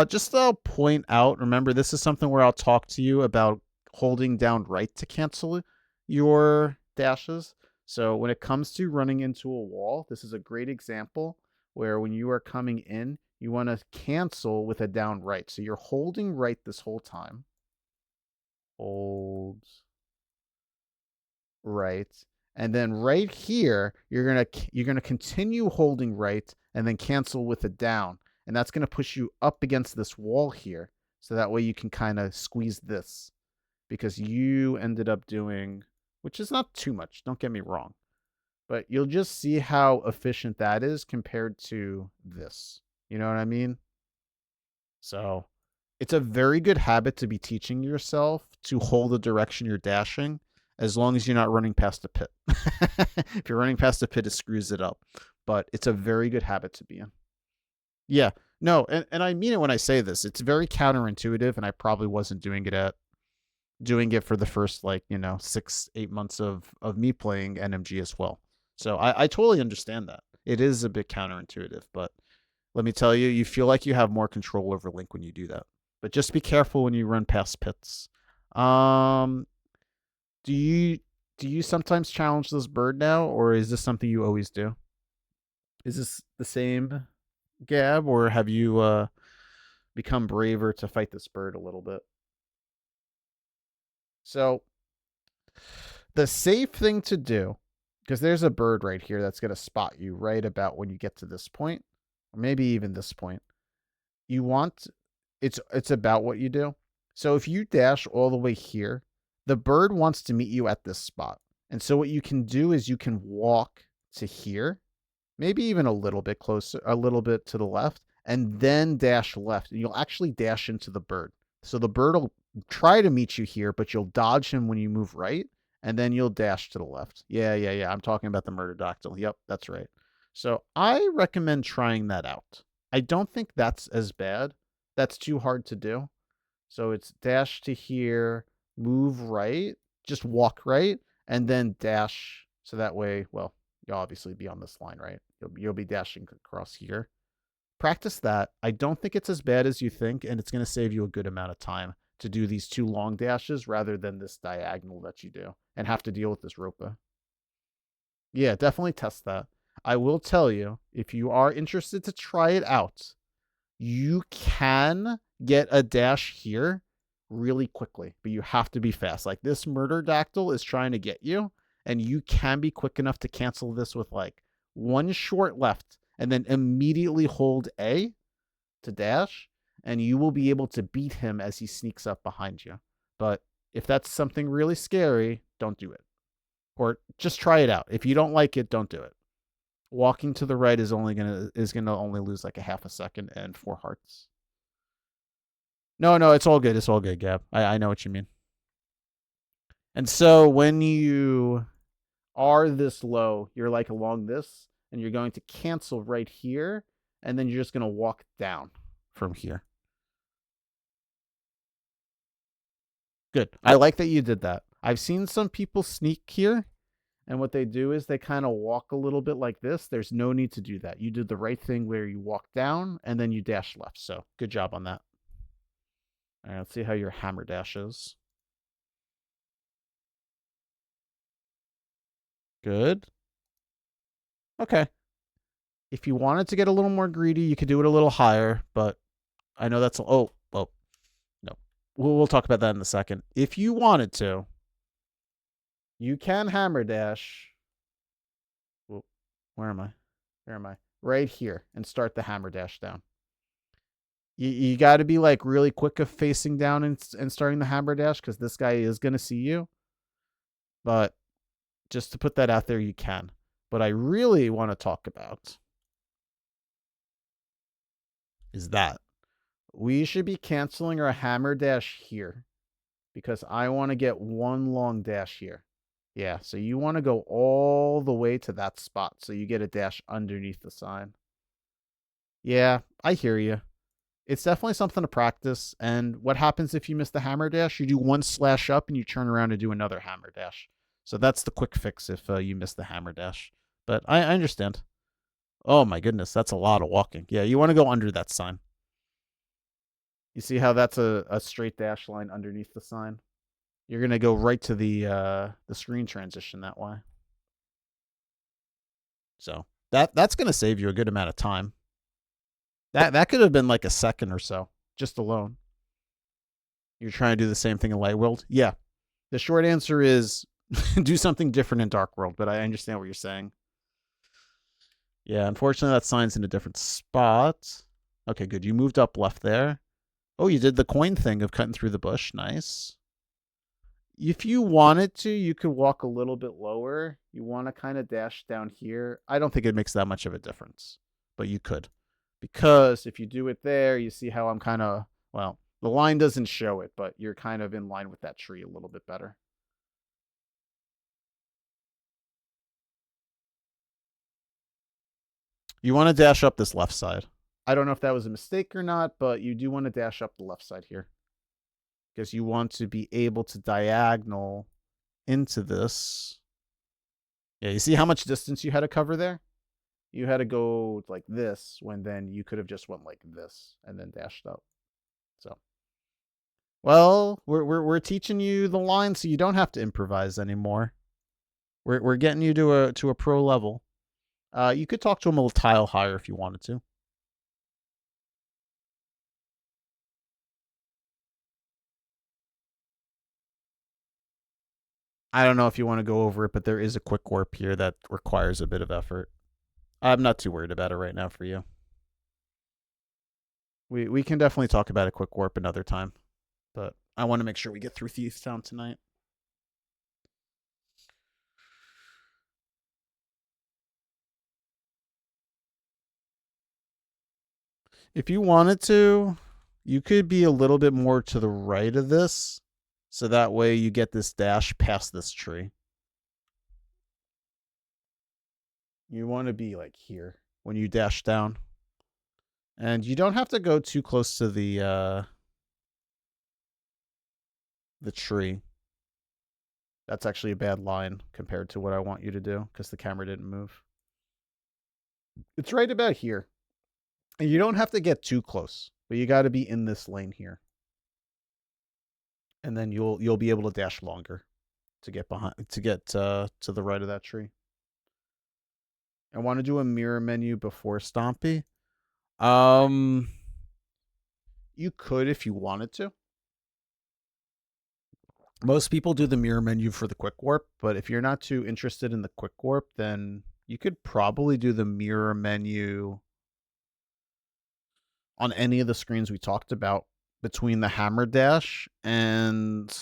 Just to point out, remember, this is something where I'll talk to you about holding down right to cancel your dashes. So when it comes to running into a wall, this is a great example where when you are coming in, you want to cancel with a down right. So you're holding right this whole time. Hold right. And then right here, you're gonna continue holding right and then cancel with a down. And that's going to push you up against this wall here. So that way you can kind of squeeze this. Because you ended up doing, which is not too much, don't get me wrong. But you'll just see how efficient that is compared to this. You know what I mean? So it's a very good habit to be teaching yourself to hold the direction you're dashing, as long as you're not running past a pit. If you're running past a pit, it screws it up. But it's a very good habit to be in. Yeah, no, and I mean it when I say this. It's very counterintuitive, and I probably wasn't doing it for the first 6-8 months of me playing NMG as well. So I totally understand that. It is a bit counterintuitive, but let me tell you, you feel like you have more control over Link when you do that. But just be careful when you run past pits. Do you sometimes challenge this bird now, or is this something you always do? Is this the same, Gab, or have you become braver to fight this bird a little bit? So the safe thing to do, because there's a bird right here that's going to spot you right about when you get to this point, or maybe even this point. It's about what you do. So if you dash all the way here, the bird wants to meet you at this spot. And so what you can do is you can walk to here, maybe even a little bit closer, a little bit to the left, and then dash left. And you'll actually dash into the bird. So the bird will try to meet you here, but you'll dodge him when you move right, and then you'll dash to the left. Yeah. I'm talking about the Murderdactyl. Yep, that's right. So I recommend trying that out. I don't think that's as bad. That's too hard to do. So it's dash to here, move right, just walk right, and then dash. So that way, well, you'll obviously be on this line, right? You'll be dashing across here. Practice that. I don't think it's as bad as you think, and it's going to save you a good amount of time to do these 2 long dashes rather than this diagonal that you do and have to deal with this ropa. Yeah, definitely test that. I will tell you, if you are interested to try it out, you can get a dash here really quickly, but you have to be fast. Like this Murderdactyl is trying to get you, and you can be quick enough to cancel this with like 1 short left and then immediately hold A to dash, and you will be able to beat him as he sneaks up behind you. But if that's something really scary, don't do it. Or just try it out. If you don't like it, don't do it. Walking to the right is gonna only lose like a half a second and 4 hearts. No, it's all good. It's all good, Gab. I know what you mean. And so when you are this low, you're like along this, and you're going to cancel right here, and then you're just going to walk down from here. Good. I like that you did that. I've seen some people sneak here, and what they do is they kind of walk a little bit like this. There's no need to do that. You did the right thing where you walk down and then you dash left. So good job on that. All right, let's see how your hammer dash is. Good. Okay. If you wanted to get a little more greedy, you could do it a little higher, but I know that's no. We'll talk about that in a second. If you wanted to, you can hammer dash. Where am I? Where am I? Right here, and start the hammer dash down. You got to be like really quick of facing down and starting the hammer dash because this guy is going to see you. But just to put that out there, you can. But I really want to talk about is that we should be canceling our hammer dash here because I want to get one long dash here. Yeah, so you want to go all the way to that spot so you get a dash underneath the sign. Yeah, I hear you. It's definitely something to practice. And what happens if you miss the hammer dash? You do one slash up and you turn around and do another hammer dash. So that's the quick fix if you miss the hammer dash. But I understand. Oh my goodness, that's a lot of walking. Yeah, you want to go under that sign. You see how that's a straight dash line underneath the sign? You're gonna go right to the screen transition that way. So that's gonna save you a good amount of time. That could have been like a second or so, just alone. You're trying to do the same thing in Light World? Yeah. The short answer is do something different in Dark World, but I understand what you're saying. Yeah, unfortunately that sign's in a different spot. Okay, good. You moved up left there. Oh, you did the coin thing of cutting through the bush. Nice. If you wanted to, you could walk a little bit lower. You want to kind of dash down here. I don't think it makes that much of a difference, but you could. Because if you do it there, you see how I'm kind of, well, the line doesn't show it, but you're kind of in line with that tree a little bit better. You want to dash up this left side. I don't know if that was a mistake or not, but you do want to dash up the left side here. Because you want to be able to diagonal into this. Yeah, you see how much distance you had to cover there? You had to go like this when then you could have just went like this and then dashed up. So, well, we're teaching you the line so you don't have to improvise anymore. We're getting you to a pro level. You could talk to him a tile higher if you wanted to. I don't know if you want to go over it, but there is a quick warp here that requires a bit of effort. I'm not too worried about it right now for you. We can definitely talk about a quick warp another time, but I want to make sure we get through Thieves Town tonight. If you wanted to, you could be a little bit more to the right of this, so that way you get this dash past this tree. You want to be like here when you dash down. And you don't have to go too close to the tree. That's actually a bad line compared to what I want you to do because the camera didn't move. It's right about here. And you don't have to get too close, but you got to be in this lane here. And then you'll be able to dash longer to get to the right of that tree. I want to do a mirror menu before Stompy. You could if you wanted to. Most people do the mirror menu for the quick warp, but if you're not too interested in the quick warp, then you could probably do the mirror menu on any of the screens we talked about between the hammer dash and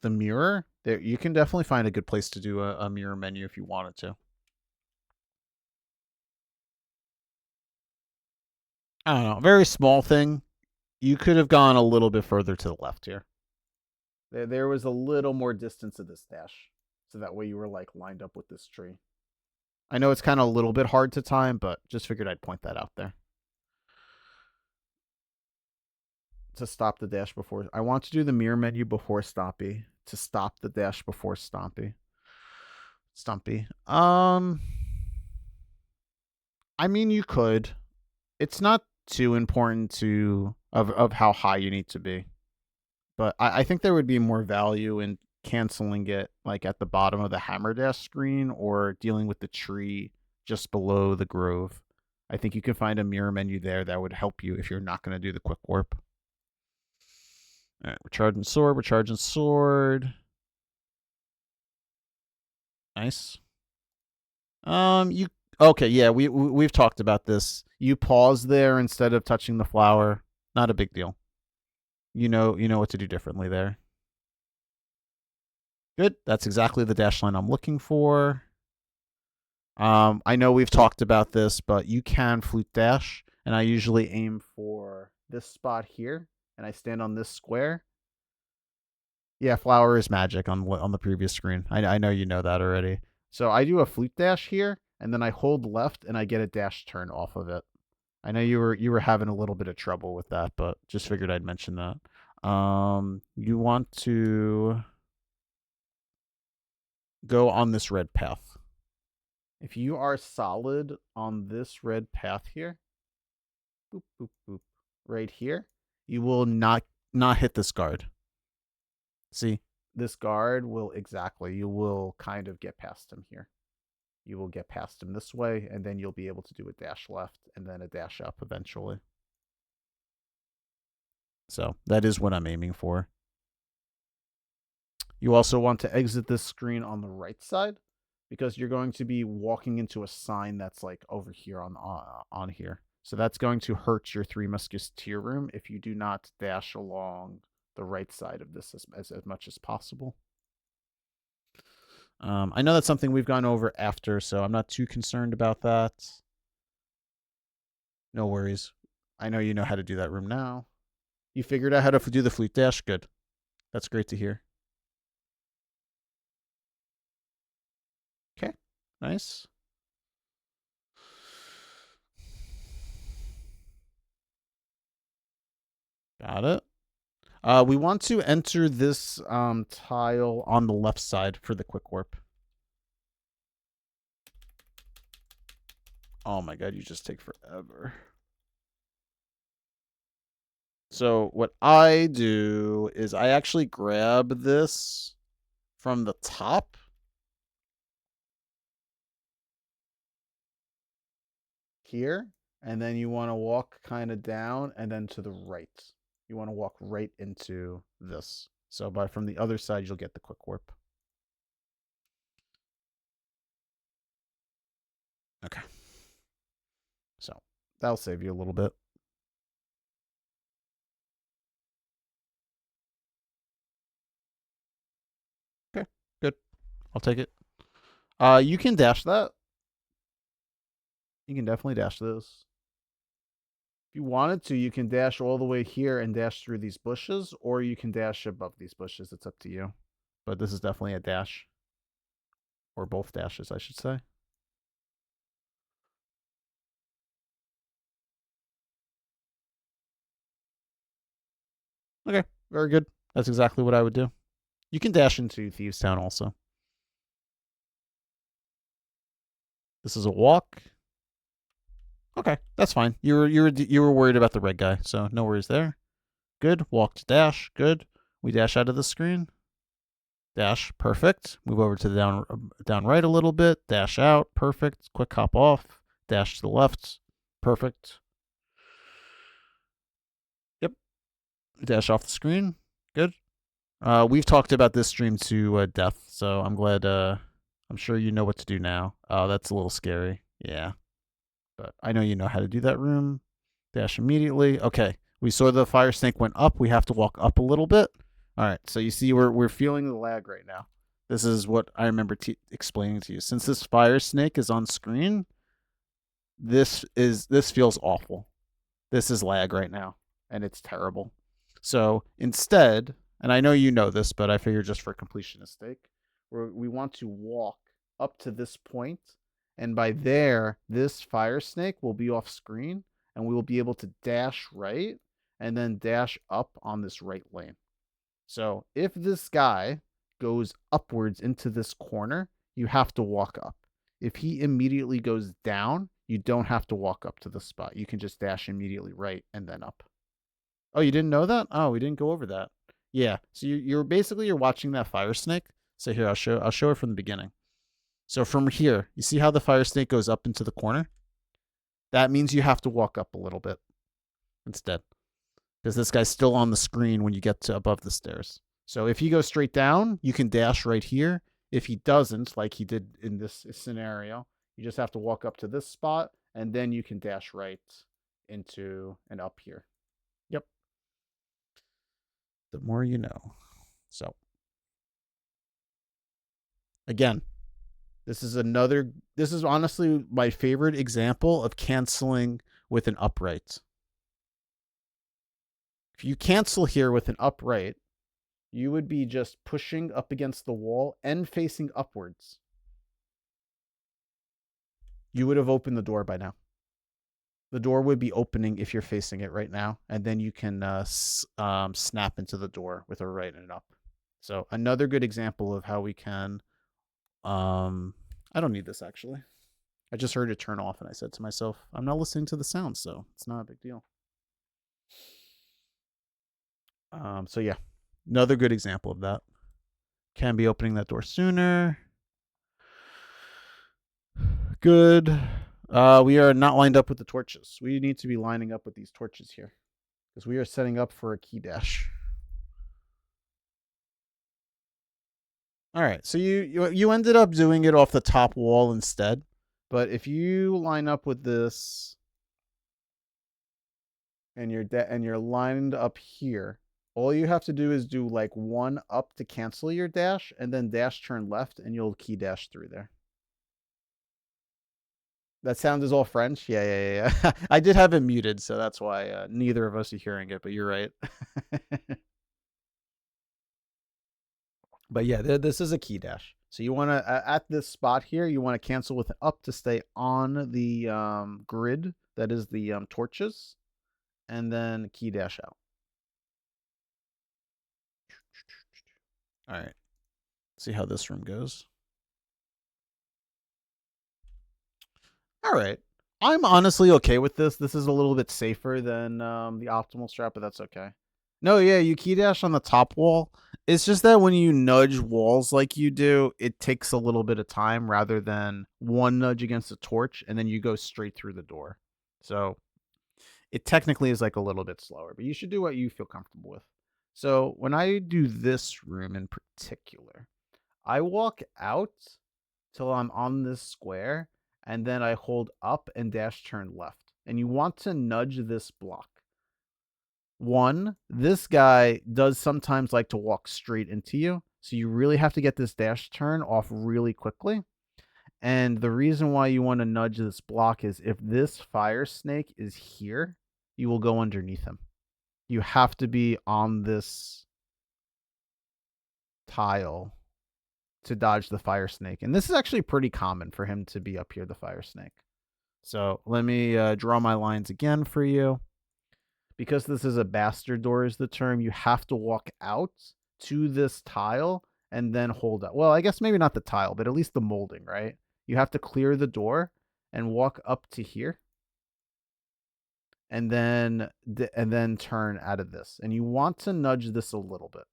the mirror. There, you can definitely find a good place to do a mirror menu if you wanted to. I don't know, very small thing. You could have gone a little bit further to the left here. There was a little more distance of this dash. So that way you were like lined up with this tree. I know it's kind of a little bit hard to time, but just figured I'd point that out there. To stop the dash before. I want to do the mirror menu before Stompy. To stop the dash before Stompy. Stumpy. I mean, you could. It's not too important to of how high you need to be. But I think there would be more value in canceling it like at the bottom of the hammer dash screen or dealing with the tree just below the grove. I think you can find a mirror menu there that would help you if you're not going to do the quick warp. All right, we're charging sword. We're charging sword. Nice. You okay? Yeah, we've talked about this. You pause there instead of touching the flower. Not a big deal. You know what to do differently there. Good. That's exactly the dash line I'm looking for. I know we've talked about this, but you can flute dash, and I usually aim for this spot here, and I stand on this square. Yeah, flower is magic on the previous screen. I know you know that already. So I do a flute dash here, and then I hold left, and I get a dash turn off of it. I know you were having a little bit of trouble with that, but just figured I'd mention that. You want to go on this red path. If you are solid on this red path here, boop, boop, boop, right here, you will not hit this guard. See, this guard will you will kind of get past him here. You will get past him this way, and then you'll be able to do a dash left and then a dash up eventually. So that is what I'm aiming for. You also want to exit this screen on the right side because you're going to be walking into a sign that's like over here on here. So that's going to hurt your Three Musketeer room if you do not dash along the right side of this as much as possible. I know that's something we've gone over after, so I'm not too concerned about that. No worries. I know you know how to do that room now. You figured out how to do the flute dash? Good. That's great to hear. Okay, nice. Got it. We want to enter this tile on the left side for the quick warp. Oh my god, you just take forever. So what I do is I actually grab this from the top. Here, and then you want to walk kind of down and then to the right. You want to walk right into this. So from the other side, you'll get the quick warp. Okay. So that'll save you a little bit. Okay, good. I'll take it. You can dash that. You can definitely dash this. If you wanted to, you can dash all the way here and dash through these bushes, or you can dash above these bushes. It's up to you. But this is definitely a dash. Or both dashes, I should say. Okay, very good. That's exactly what I would do. You can dash into Thieves Town also. This is a walk. Okay, that's fine. You were worried about the red guy, so no worries there. Good. Walk to dash. Good. We dash out of the screen. Dash. Perfect. Move over to the down right a little bit. Dash out. Perfect. Quick hop off. Dash to the left. Perfect. Yep. Dash off the screen. Good. We've talked about this stream to death, so I'm glad. I'm sure you know what to do now. Oh, that's a little scary. Yeah. But I know you know how to do that room. Dash immediately. Okay. We saw the fire snake went up. We have to walk up a little bit. All right. So you see we're feeling the lag right now. This is what I remember explaining to you. Since this fire snake is on screen, this feels awful. This is lag right now. and it's terrible. So instead, and I know you know this, but I figure just for completionist sake, we want to walk up to this point, and by there, this fire snake will be off screen, and we will be able to dash right and then dash up on this right lane. So if this guy goes upwards into this corner, you have to walk up. If he immediately goes down, you don't have to walk up to the spot. You can just dash immediately right and then up. Oh, you didn't know that? Oh, we didn't go over that. Yeah. So you're basically you're watching that fire snake. So here I'll show it from the beginning. So from here, you see how the fire snake goes up into the corner? That means you have to walk up a little bit instead, because this guy's still on the screen when you get to above the stairs. So if he goes straight down, you can dash right here. If he doesn't, like he did in this scenario, you just have to walk up to this spot, and then you can dash right into and up here. Yep. The more you know. So, again, this is honestly my favorite example of canceling with an upright. If you cancel here with an upright, you would be just pushing up against the wall and facing upwards. You would have opened the door by now. The door would be opening if you're facing it right now, and then you can snap into the door with a right and an up. So another good example of how we can. I don't need this actually. I just heard it turn off, and I said to myself, I'm not listening to the sound, so it's not a big deal. So yeah, another good example of that. Can be opening that door sooner. Good. We are not lined up with the torches. We need to be lining up with these torches here, because we are setting up for a key dash. All right, so you ended up doing it off the top wall instead, but if you line up with this, and you're lined up here, all you have to do is do like one up to cancel your dash, and then dash turn left, and you'll key dash through there. That sound is all French? Yeah. I did have it muted, so that's why neither of us are hearing it, but you're right. But yeah, this is a key dash. So you want to, at this spot here, you want to cancel with an up to stay on the grid that is the torches, and then key dash out. All right. See how this room goes. All right. I'm honestly okay with this. This is a little bit safer than the optimal strat, but that's okay. No, yeah, you key dash on the top wall. It's just that when you nudge walls like you do, it takes a little bit of time rather than one nudge against a torch and then you go straight through the door. So it technically is like a little bit slower, but you should do what you feel comfortable with. So when I do this room in particular, I walk out till I'm on this square, and then I hold up and dash turn left. And you want to nudge this block. One, this guy does sometimes like to walk straight into you, so you really have to get this dash turn off really quickly. And the reason why you want to nudge this block is if this fire snake is here, you will go underneath him. You have to be on this tile to dodge the fire snake. And this is actually pretty common for him to be up here, the fire snake. So let me draw my lines again for you. Because this is a bastard door is the term, you have to walk out to this tile and then hold up. Well, I guess maybe not the tile, but at least the molding, right? You have to clear the door and walk up to here. And then turn out of this. And you want to nudge this a little bit.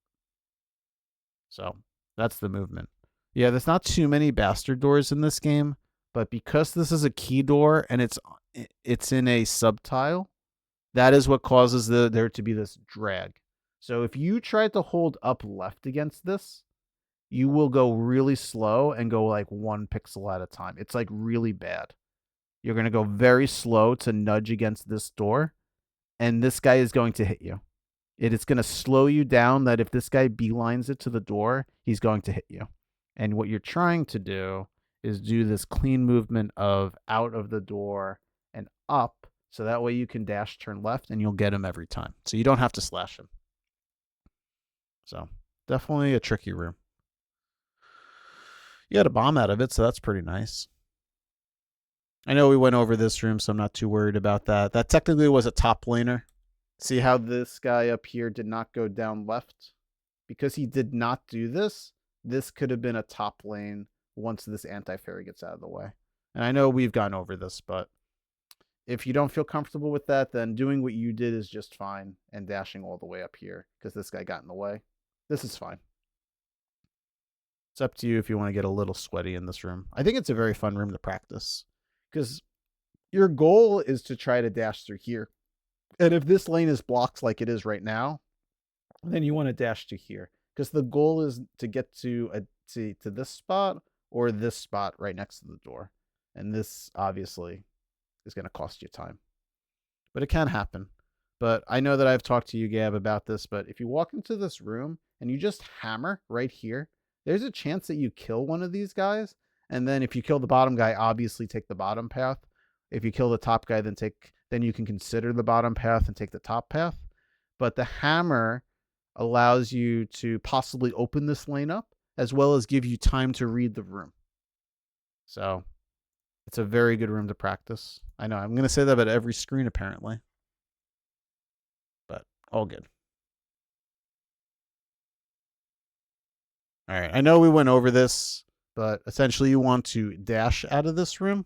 So that's the movement. Yeah, there's not too many bastard doors in this game, but because this is a key door and it's in a subtile, that is what causes there to be this drag. So if you try to hold up left against this, you will go really slow and go like 1 pixel at a time. It's like really bad. You're going to go very slow to nudge against this door, and this guy is going to hit you. It is going to slow you down that if this guy beelines it to the door, he's going to hit you. And what you're trying to do is do this clean movement of out of the door and up So that way you can dash turn left and you'll get him every time. So you don't have to slash him. So definitely a tricky room. You got a bomb out of it, so that's pretty nice. I know we went over this room, so I'm not too worried about that. That technically was a top laner. See how this guy up here did not go down left? Because he did not do this, this could have been a top lane once this anti-fairy gets out of the way. And I know we've gone over this, but if you don't feel comfortable with that, then doing what you did is just fine and dashing all the way up here because this guy got in the way. This is fine. It's up to you if you want to get a little sweaty in this room. I think it's a very fun room to practice because your goal is to try to dash through here. And if this lane is blocked like it is right now, then you want to dash to here because the goal is to get to this spot or this spot right next to the door. And this obviously is going to cost you time, but it can happen. But I know that I've talked to you, Gab, about this, but if you walk into this room and you just hammer right here, there's a chance that you kill one of these guys. And then if you kill the bottom guy, obviously take the bottom path. If you kill the top guy, then you can consider the bottom path and take the top path. But the hammer allows you to possibly open this lane up as well as give you time to read the room. So it's a very good room to practice. I know I'm going to say that about every screen apparently, but all good. All right. I know we went over this, but essentially you want to dash out of this room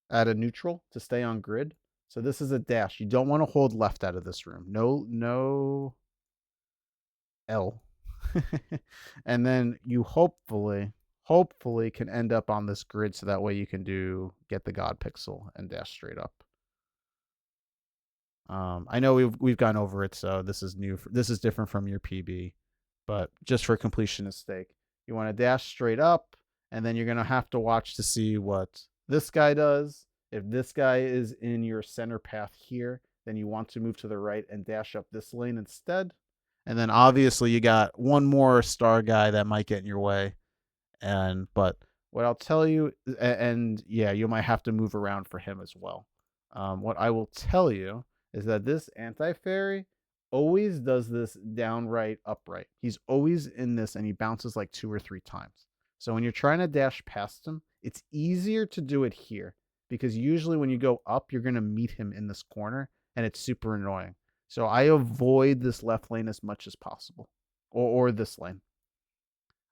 at a neutral to stay on grid. So this is a dash. You don't want to hold left out of this room. No L. And then you hopefully can end up on this grid so that way you can get the God Pixel and dash straight up. I know we've gone over it, so this is new. This is different from your PB, but just for completionist sake, you want to dash straight up, and then you're going to have to watch to see what this guy does. If this guy is in your center path here, then you want to move to the right and dash up this lane instead. And then obviously you got one more star guy that might get in your way. But what I'll tell you, and yeah, you might have to move around for him as well. What I will tell you is that this anti-fairy always does this downright upright. He's always in this and he bounces like 2 or 3 times. So when you're trying to dash past him, it's easier to do it here because usually when you go up, you're going to meet him in this corner and it's super annoying. So I avoid this left lane as much as possible or this lane.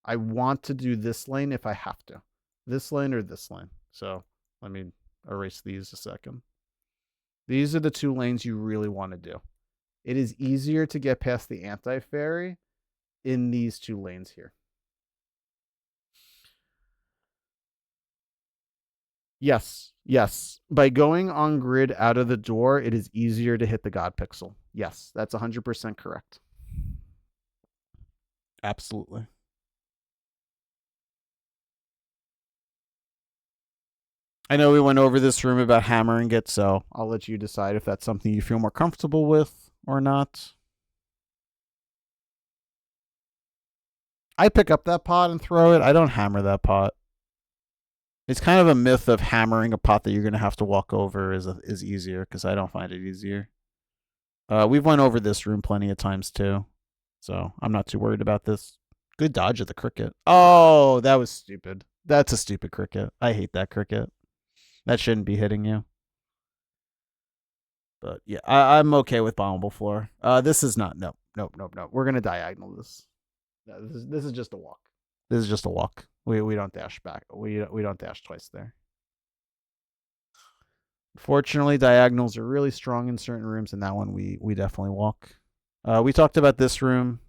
I want to do this lane if I have to. This lane or this lane. So let me erase these a second. These are the 2 lanes you really want to do. It is easier to get past the anti-fairy in these 2 lanes here. Yes. By going on grid out of the door, it is easier to hit the God Pixel. Yes, that's 100% correct. Absolutely. I know we went over this room about hammering it, so I'll let you decide if that's something you feel more comfortable with or not. I pick up that pot and throw it. I don't hammer that pot. It's kind of a myth of hammering a pot that you're going to have to walk over is easier because I don't find it easier. We've went over this room plenty of times too, so I'm not too worried about this. Good dodge of the cricket. Oh, that was stupid. That's a stupid cricket. I hate that cricket. That shouldn't be hitting you. But yeah, I'm okay with bombable floor. This is not. No. We're going to diagonal this. No, this is just a walk. This is just a walk. We don't dash back. We don't dash twice there. Fortunately, diagonals are really strong in certain rooms, and that one we definitely walk. We talked about this room.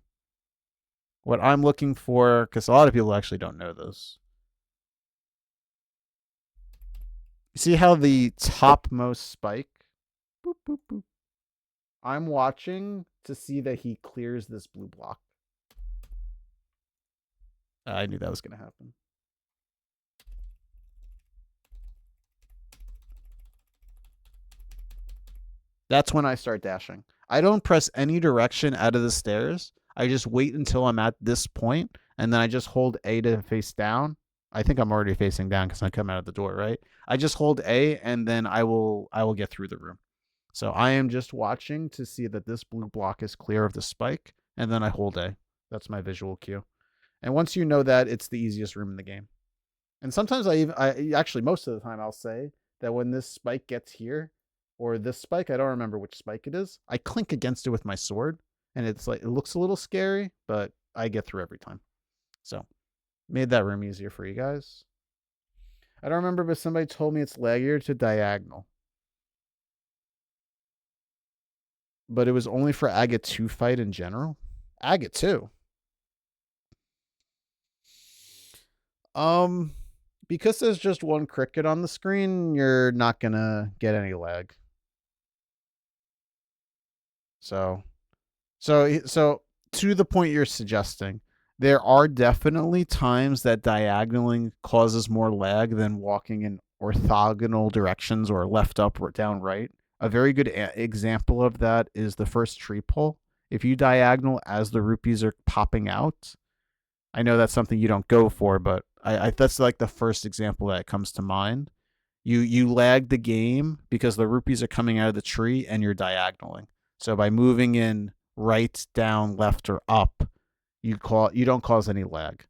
What I'm looking for, because a lot of people actually don't know this. You see how the topmost spike? Boop, boop, boop. I'm watching to see that he clears this blue block. I knew that was going to happen. That's when I start dashing. I don't press any direction out of the stairs. I just wait until I'm at this point, and then I just hold A to face down. I think I'm already facing down because I come out of the door, right? I just hold A and then I will get through the room. So I am just watching to see that this blue block is clear of the spike, and then I hold A. That's my visual cue. And once you know that, it's the easiest room in the game. And sometimes I actually most of the time I'll say that when this spike gets here, or this spike, I don't remember which spike it is, I clink against it with my sword, and it's like it looks a little scary, but I get through every time. So made that room easier for you guys. I don't remember, but somebody told me it's laggier to diagonal. But it was only for Agate 2 fight in general. Agate 2. Because there's just one cricket on the screen, you're not gonna get any lag. So to the point you're suggesting, there are definitely times that diagonaling causes more lag than walking in orthogonal directions or left, up, or down, right. A very good example of that is the first tree pull. If you diagonal as the rupees are popping out, I know that's something you don't go for, but I that's like the first example that comes to mind. You lag the game because the rupees are coming out of the tree and you're diagonaling. So by moving in right, down, left, or up, you don't cause any lag.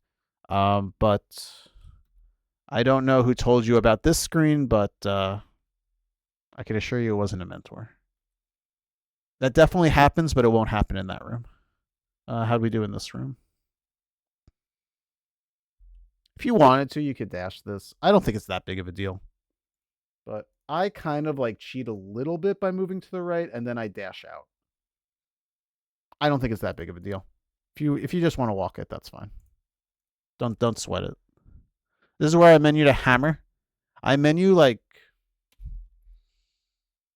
But I don't know who told you about this screen, but I can assure you it wasn't a mentor. That definitely happens, but it won't happen in that room. How'd we do in this room? If you wanted to, you could dash this. I don't think it's that big of a deal. But I kind of like cheat a little bit by moving to the right, and then I dash out. I don't think it's that big of a deal. If you just want to walk it, that's fine. Don't sweat it. This is where I menu to hammer. I menu like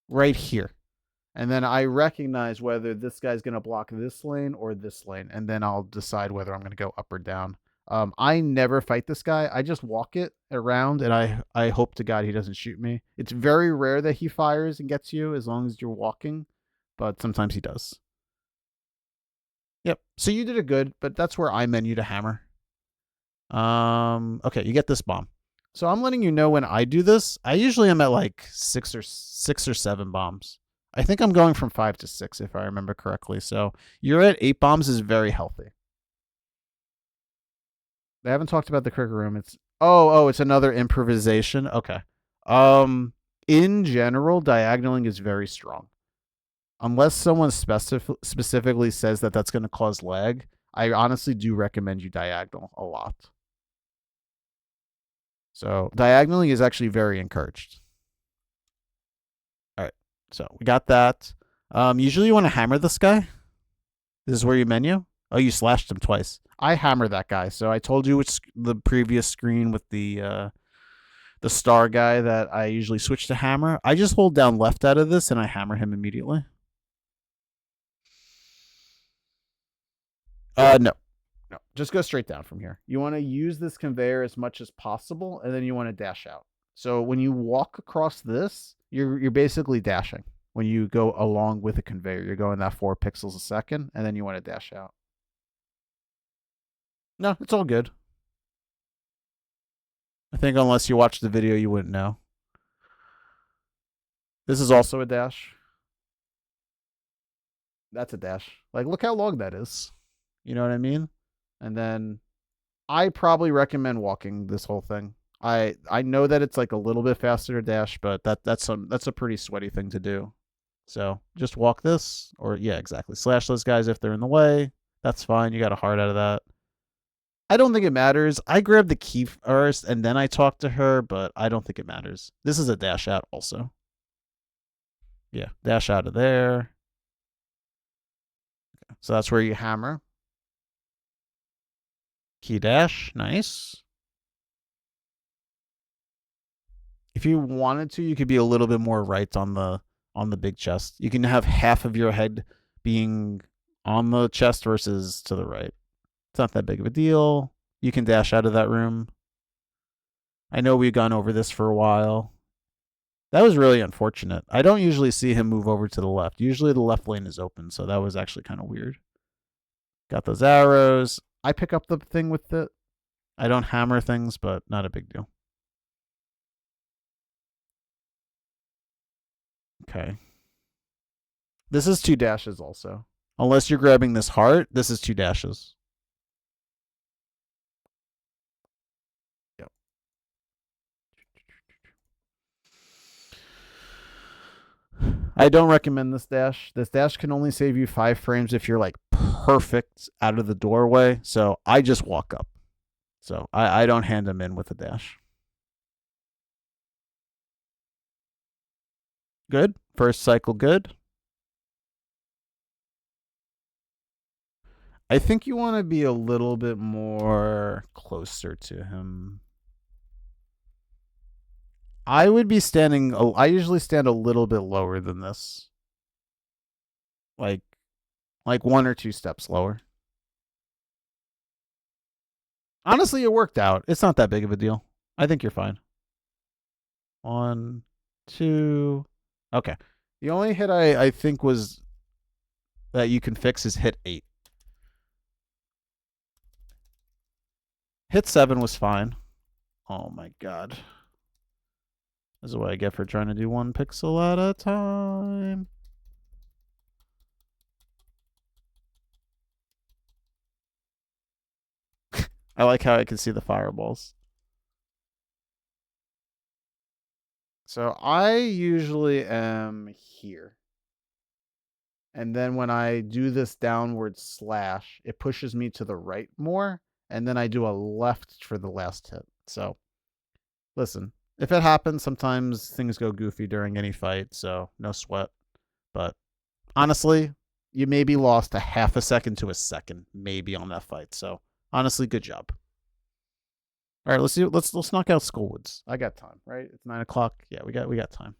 right here. And then I recognize whether this guy's going to block this lane or this lane. And then I'll decide whether I'm going to go up or down. I never fight this guy. I just walk it around, and I hope to God he doesn't shoot me. It's very rare that he fires and gets you as long as you're walking, but sometimes he does. Yep. So you did it good, but that's where I menu to hammer. Okay, you get this bomb. So I'm letting you know when I do this. I usually am at like six or 7 bombs. I think I'm going from 5 to 6 if I remember correctly. So you're at 8 bombs is very healthy. They haven't talked about the cricket room. It's it's another improvisation. Okay. In general, diagonaling is very strong. Unless someone specifically says that that's going to cause lag, I honestly do recommend you diagonal a lot. So diagonaling is actually very encouraged. All right. So we got that. Usually you want to hammer this guy. This is where you menu. Oh, you slashed him twice. I hammer that guy. So I told you which the previous screen with the star guy that I usually switch to hammer. I just hold down left out of this and I hammer him immediately. No. Just go straight down from here. You want to use this conveyor as much as possible, and then you want to dash out. So when you walk across this, you're basically dashing. When you go along with a conveyor, you're going that 4 pixels a second, and then you want to dash out. No, it's all good. I think unless you watch the video, you wouldn't know. This is also a dash. That's a dash. Like, look how long that is. You know what I mean? And then I probably recommend walking this whole thing. I know that it's like a little bit faster to dash, but that's a pretty sweaty thing to do. So just walk this, or yeah, exactly. Slash those guys if they're in the way. That's fine. You got a heart out of that. I don't think it matters. I grabbed the key first and then I talked to her, but I don't think it matters. This is a dash out also. Yeah, dash out of there. Okay. So that's where you hammer. Key dash, nice. If you wanted to, you could be a little bit more right on the big chest. You can have half of your head being on the chest versus to the right. It's not that big of a deal. You can dash out of that room. I know we've gone over this for a while. That was really unfortunate. I don't usually see him move over to the left. Usually the left lane is open, so that was actually kind of weird. Got those arrows. I pick up the thing with it. I don't hammer things, but not a big deal. Okay. This is 2 dashes also. Unless you're grabbing this heart, this is 2 dashes. Yep. I don't recommend this dash. This dash can only save you 5 frames if you're like perfect out of the doorway. So I just walk up. So I don't hand him in with a dash. Good. First cycle good. I think you want to be a little bit more closer to him. I would be standing. I usually stand a little bit lower than this, like 1 or 2 steps lower. Honestly, it worked out. It's not that big of a deal. I think you're fine. 1, 2. Okay. The only hit I think was that you can fix is hit 8. Hit 7 was fine. Oh my god. This is what I get for trying to do 1 pixel at a time. I like how I can see the fireballs. So I usually am here. And then when I do this downward slash, it pushes me to the right more. And then I do a left for the last hit. So listen, if it happens, sometimes things go goofy during any fight. So no sweat. But honestly, you maybe lost a half a second to a second, maybe on that fight. So honestly, good job. All right, let's see. Let's knock out Skullwoods. I got time, right? It's 9 o'clock. Yeah, we got time.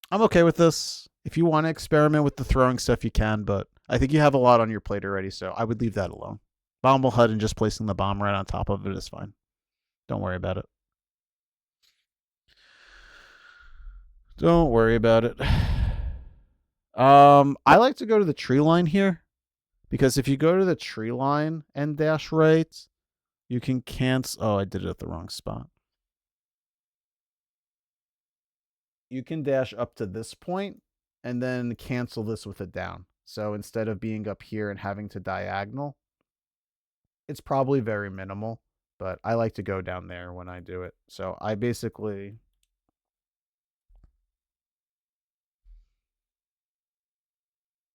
I'm okay with this. If you want to experiment with the throwing stuff, you can, but I think you have a lot on your plate already, so I would leave that alone. Bombable HUD and just placing the bomb right on top of it is fine. Don't worry about it. Don't worry about it. I like to go to the tree line here because if you go to the tree line and dash right, you can cancel. Oh, I did it at the wrong spot. You can dash up to this point and then cancel this with a down. So instead of being up here and having to diagonal, it's probably very minimal, but I like to go down there when I do it. So I basically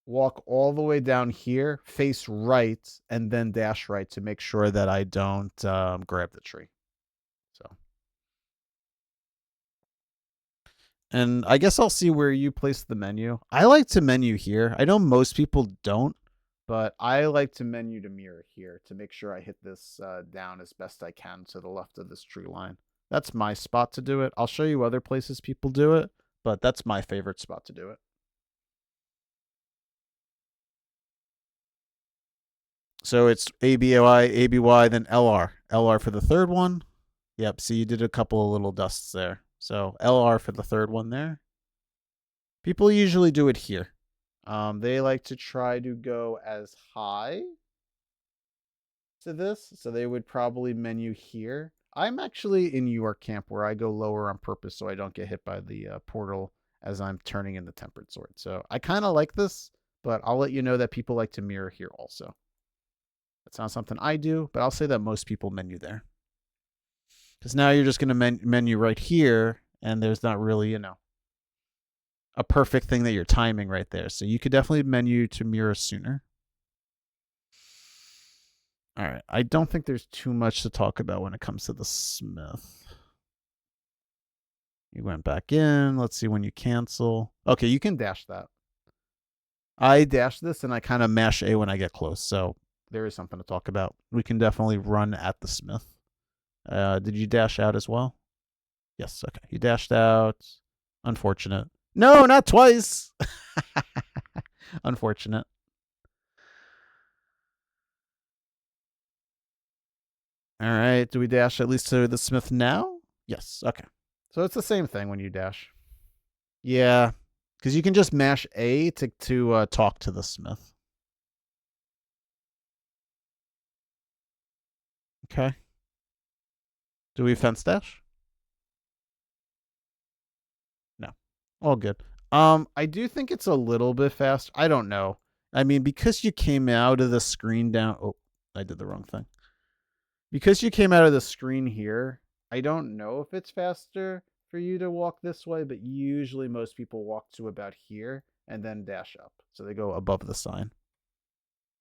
walk all the way down here, face right, and then dash right to make sure that I don't grab the tree. So, and I guess I'll see where you place the menu. I like to menu here. I know most people don't, but I like to menu to mirror here to make sure I hit this down as best I can to the left of this tree line. That's my spot to do it. I'll show you other places people do it, but that's my favorite spot to do it. So it's ABY, ABY, then LR. LR for the third one. Yep, see, you did a couple of little dusts there. So LR for the third one there. People usually do it here. They like to try to go as high to this. So they would probably menu here. I'm actually in your camp where I go lower on purpose so I don't get hit by the portal as I'm turning in the Tempered Sword. So I kind of like this, but I'll let you know that people like to mirror here also. That's not something I do, but I'll say that most people menu there. Because now you're just going to menu right here, and there's not really, a perfect thing that you're timing right there. So you could definitely menu to mirror sooner. All right. I don't think there's too much to talk about when it comes to the Smith. You went back in. Let's see when you cancel. Okay, you can dash that. I dash this, and I kind of mash A when I get close. So there is something to talk about. We can definitely run at the Smith. Did you dash out as well? Yes. Okay. You dashed out. Unfortunate. No, not twice. Unfortunate. All right. Do we dash at least to the Smith now? Yes. Okay. So it's the same thing when you dash. Yeah. Because you can just mash A to talk to the Smith. Okay. Do we fence dash? No. All good. I do think it's a little bit fast. I don't know. I mean, because you came out of the screen down. Oh, I did the wrong thing. Because you came out of the screen here, I don't know if it's faster for you to walk this way, but usually most people walk to about here and then dash up. So they go above the sign.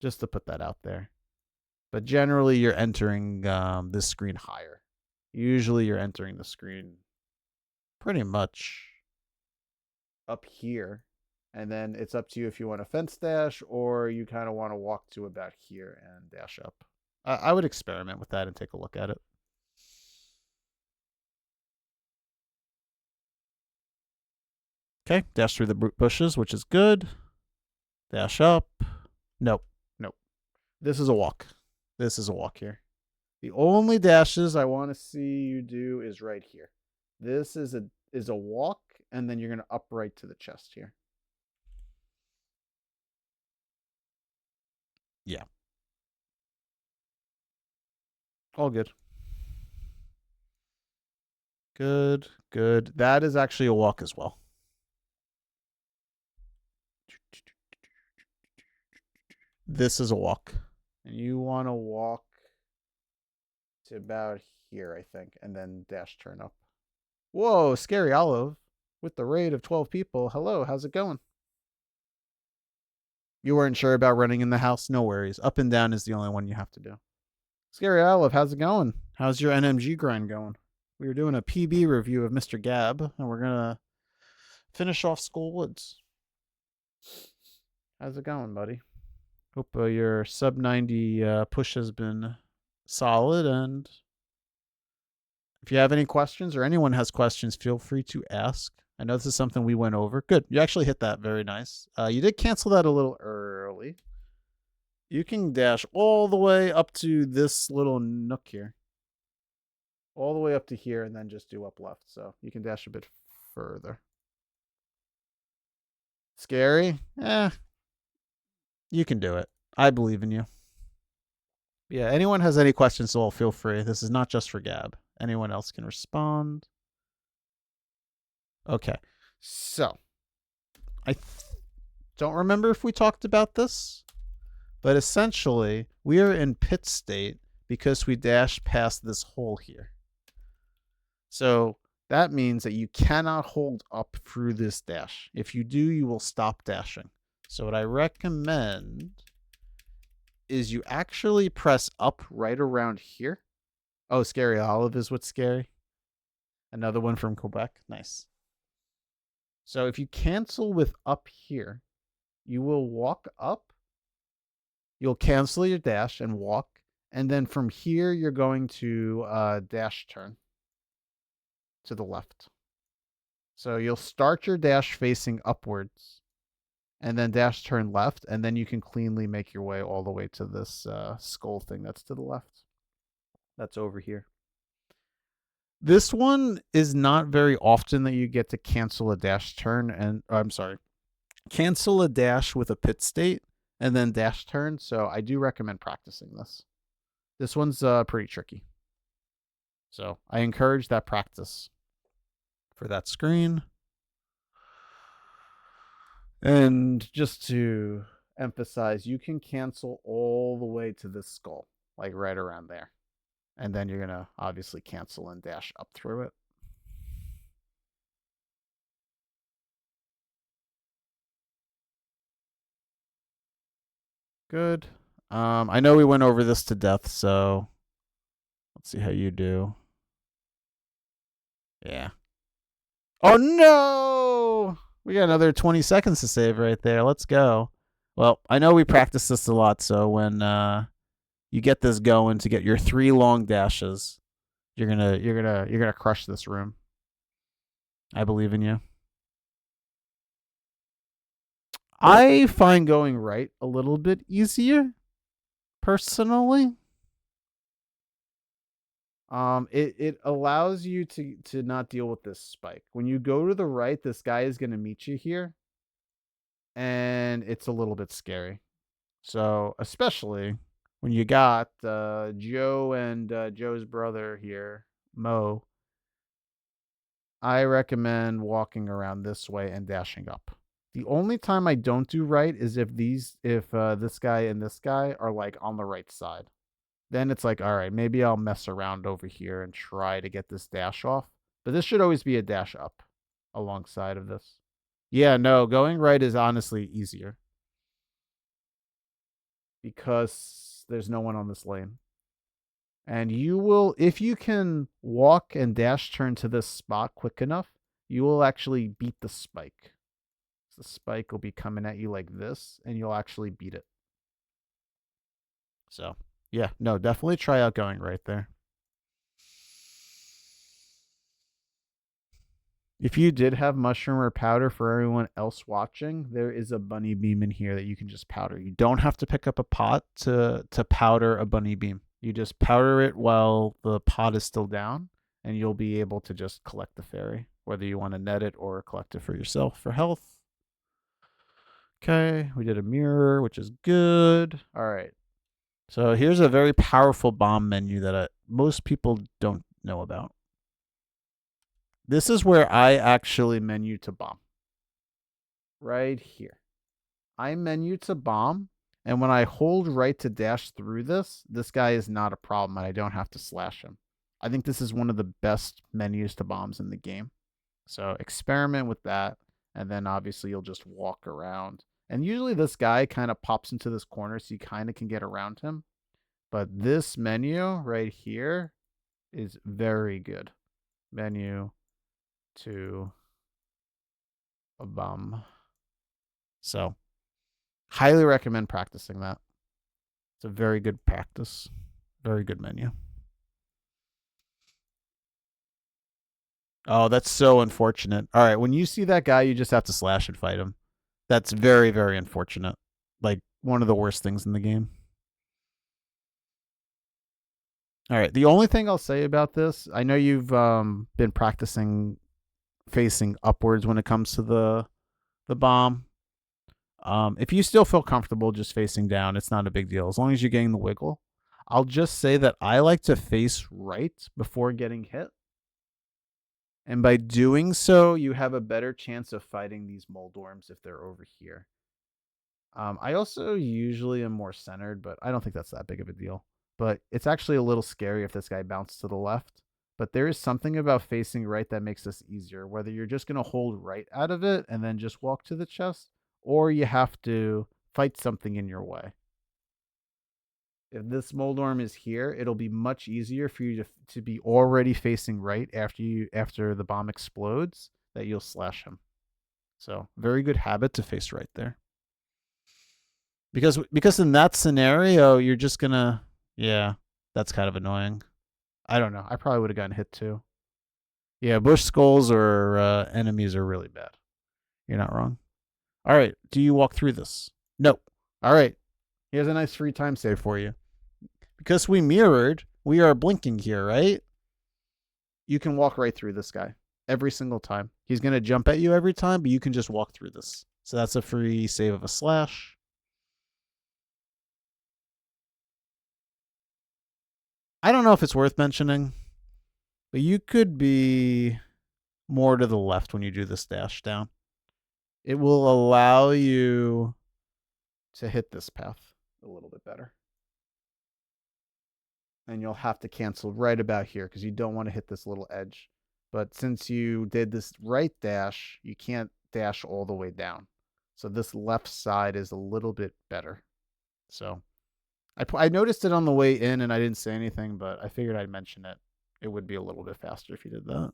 Just to put that out there. But generally, you're entering this screen higher. Usually, you're entering the screen pretty much up here. And then it's up to you if you want to fence dash or you kind of want to walk to about here and dash up. I would experiment with that and take a look at it. Okay, dash through the bushes, which is good. Dash up. Nope. Nope. This is a walk. This is a walk here. The only dashes I want to see you do is right here. This is a walk, and then you're going to upright to the chest here. Yeah. All good. Good, good. That is actually a walk as well. This is a walk. And you want to walk to about here, I think, and then dash turn up. Whoa, Scary Olive with the raid of 12 people. Hello, how's it going? You weren't sure about running in the house? No worries. Up and down is the only one you have to do. Scary Olive, how's it going? How's your NMG grind going? We were doing a PB review of Mr. Gab, and we're going to finish off Skull Woods. How's it going, buddy? Hope your sub 90 push has been solid. And if you have any questions or anyone has questions, feel free to ask. I know this is something we went over. Good. You actually hit that. Very nice. You did cancel that a little early. You can dash all the way up to this little nook here. All the way up to here and then just do up left. So you can dash a bit further. Scary? You can do it. I believe in you. Yeah, anyone has any questions, so feel free. This is not just for Gab. Anyone else can respond. Okay. So, I don't remember if we talked about this, but essentially, we are in pit state because we dashed past this hole here. So, that means that you cannot hold up through this dash. If you do, you will stop dashing. So what I recommend is you actually press up right around here. Oh, Scary Olive is what's scary. Another one from Quebec. Nice. So if you cancel with up here, you will walk up. You'll cancel your dash and walk. And then from here, you're going to dash turn to the left. So you'll start your dash facing upwards. And then dash turn left, and then you can cleanly make your way all the way to this skull thing that's to the left. That's over here. This one is not very often that you get to cancel a dash turn, and I'm sorry, cancel a dash with a pit state and then dash turn. So I do recommend practicing this. This one's pretty tricky. So I encourage that practice for that screen. And just to emphasize, you can cancel all the way to this skull, like right around there. And then you're going to obviously cancel and dash up through it. Good. I know we went over this to death, so let's see how you do. Yeah. Oh, no! We got another 20 seconds to save right there. Let's go. Well, I know we practice this a lot, so when you get this going to get your 3 long dashes, you're gonna crush this room. I believe in you. I find going right a little bit easier, personally. It allows you to not deal with this spike. When you go to the right, this guy is going to meet you here, and it's a little bit scary. So, especially when you got Joe and Joe's brother here, Mo, I recommend walking around this way and dashing up. The only time I don't do right is if this guy and this guy are like on the right side. Then it's like, all right, maybe I'll mess around over here and try to get this dash off. But this should always be a dash up alongside of this. Yeah, no, going right is honestly easier because there's no one on this lane. And you will, if you can walk and dash turn to this spot quick enough, you will actually beat the spike. The spike will be coming at you like this, and you'll actually beat it. So, yeah, no, definitely try out going right there. If you did have mushroom or powder for everyone else watching, there is a bunny beam in here that you can just powder. You don't have to pick up a pot to powder a bunny beam. You just powder it while the pot is still down, and you'll be able to just collect the fairy, whether you want to net it or collect it for yourself for health. Okay, we did a mirror, which is good. All right. So here's a very powerful bomb menu that most people don't know about. This is where I actually menu to bomb. Right here. I menu to bomb, and when I hold right to dash through this guy is not a problem, and I don't have to slash him. I think this is one of the best menus to bombs in the game. So experiment with that, and then obviously you'll just walk around. And usually this guy kind of pops into this corner, so you kind of can get around him. But this menu right here is very good. Menu to a bomb. So, highly recommend practicing that. It's a very good practice. Very good menu. Oh, that's so unfortunate. All right, when you see that guy, you just have to slash and fight him. That's very, very unfortunate. Like, one of the worst things in the game. All right, the only thing I'll say about this, I know you've been practicing facing upwards when it comes to the bomb. If you still feel comfortable just facing down, it's not a big deal as long as you're getting the wiggle. I'll just say that I like to face right before getting hit. And by doing so, you have a better chance of fighting these moldworms if they're over here. I also usually am more centered, but I don't think that's that big of a deal. But it's actually a little scary if this guy bounced to the left. But there is something about facing right that makes this easier, whether you're just going to hold right out of it and then just walk to the chest, or you have to fight something in your way. If this moldworm is here, it'll be much easier for you to be already facing right after the bomb explodes that you'll slash him. So very good habit to face right there. Because in that scenario, you're just gonna that's kind of annoying. I don't know. I probably would have gotten hit too. Yeah, bush skulls or enemies are really bad. You're not wrong. All right. Do you walk through this? No. All right. Here's a nice free time save for you. Because we mirrored, we are blinking here, right? You can walk right through this guy every single time. He's going to jump at you every time, but you can just walk through this. So that's a free save of a slash. I don't know if it's worth mentioning, but you could be more to the left when you do this dash down. It will allow you to hit this path a little bit better. And you'll have to cancel right about here because you don't want to hit this little edge. But since you did this right dash, you can't dash all the way down. So this left side is a little bit better. So I noticed it on the way in and I didn't say anything, but I figured I'd mention it. It would be a little bit faster if you did that.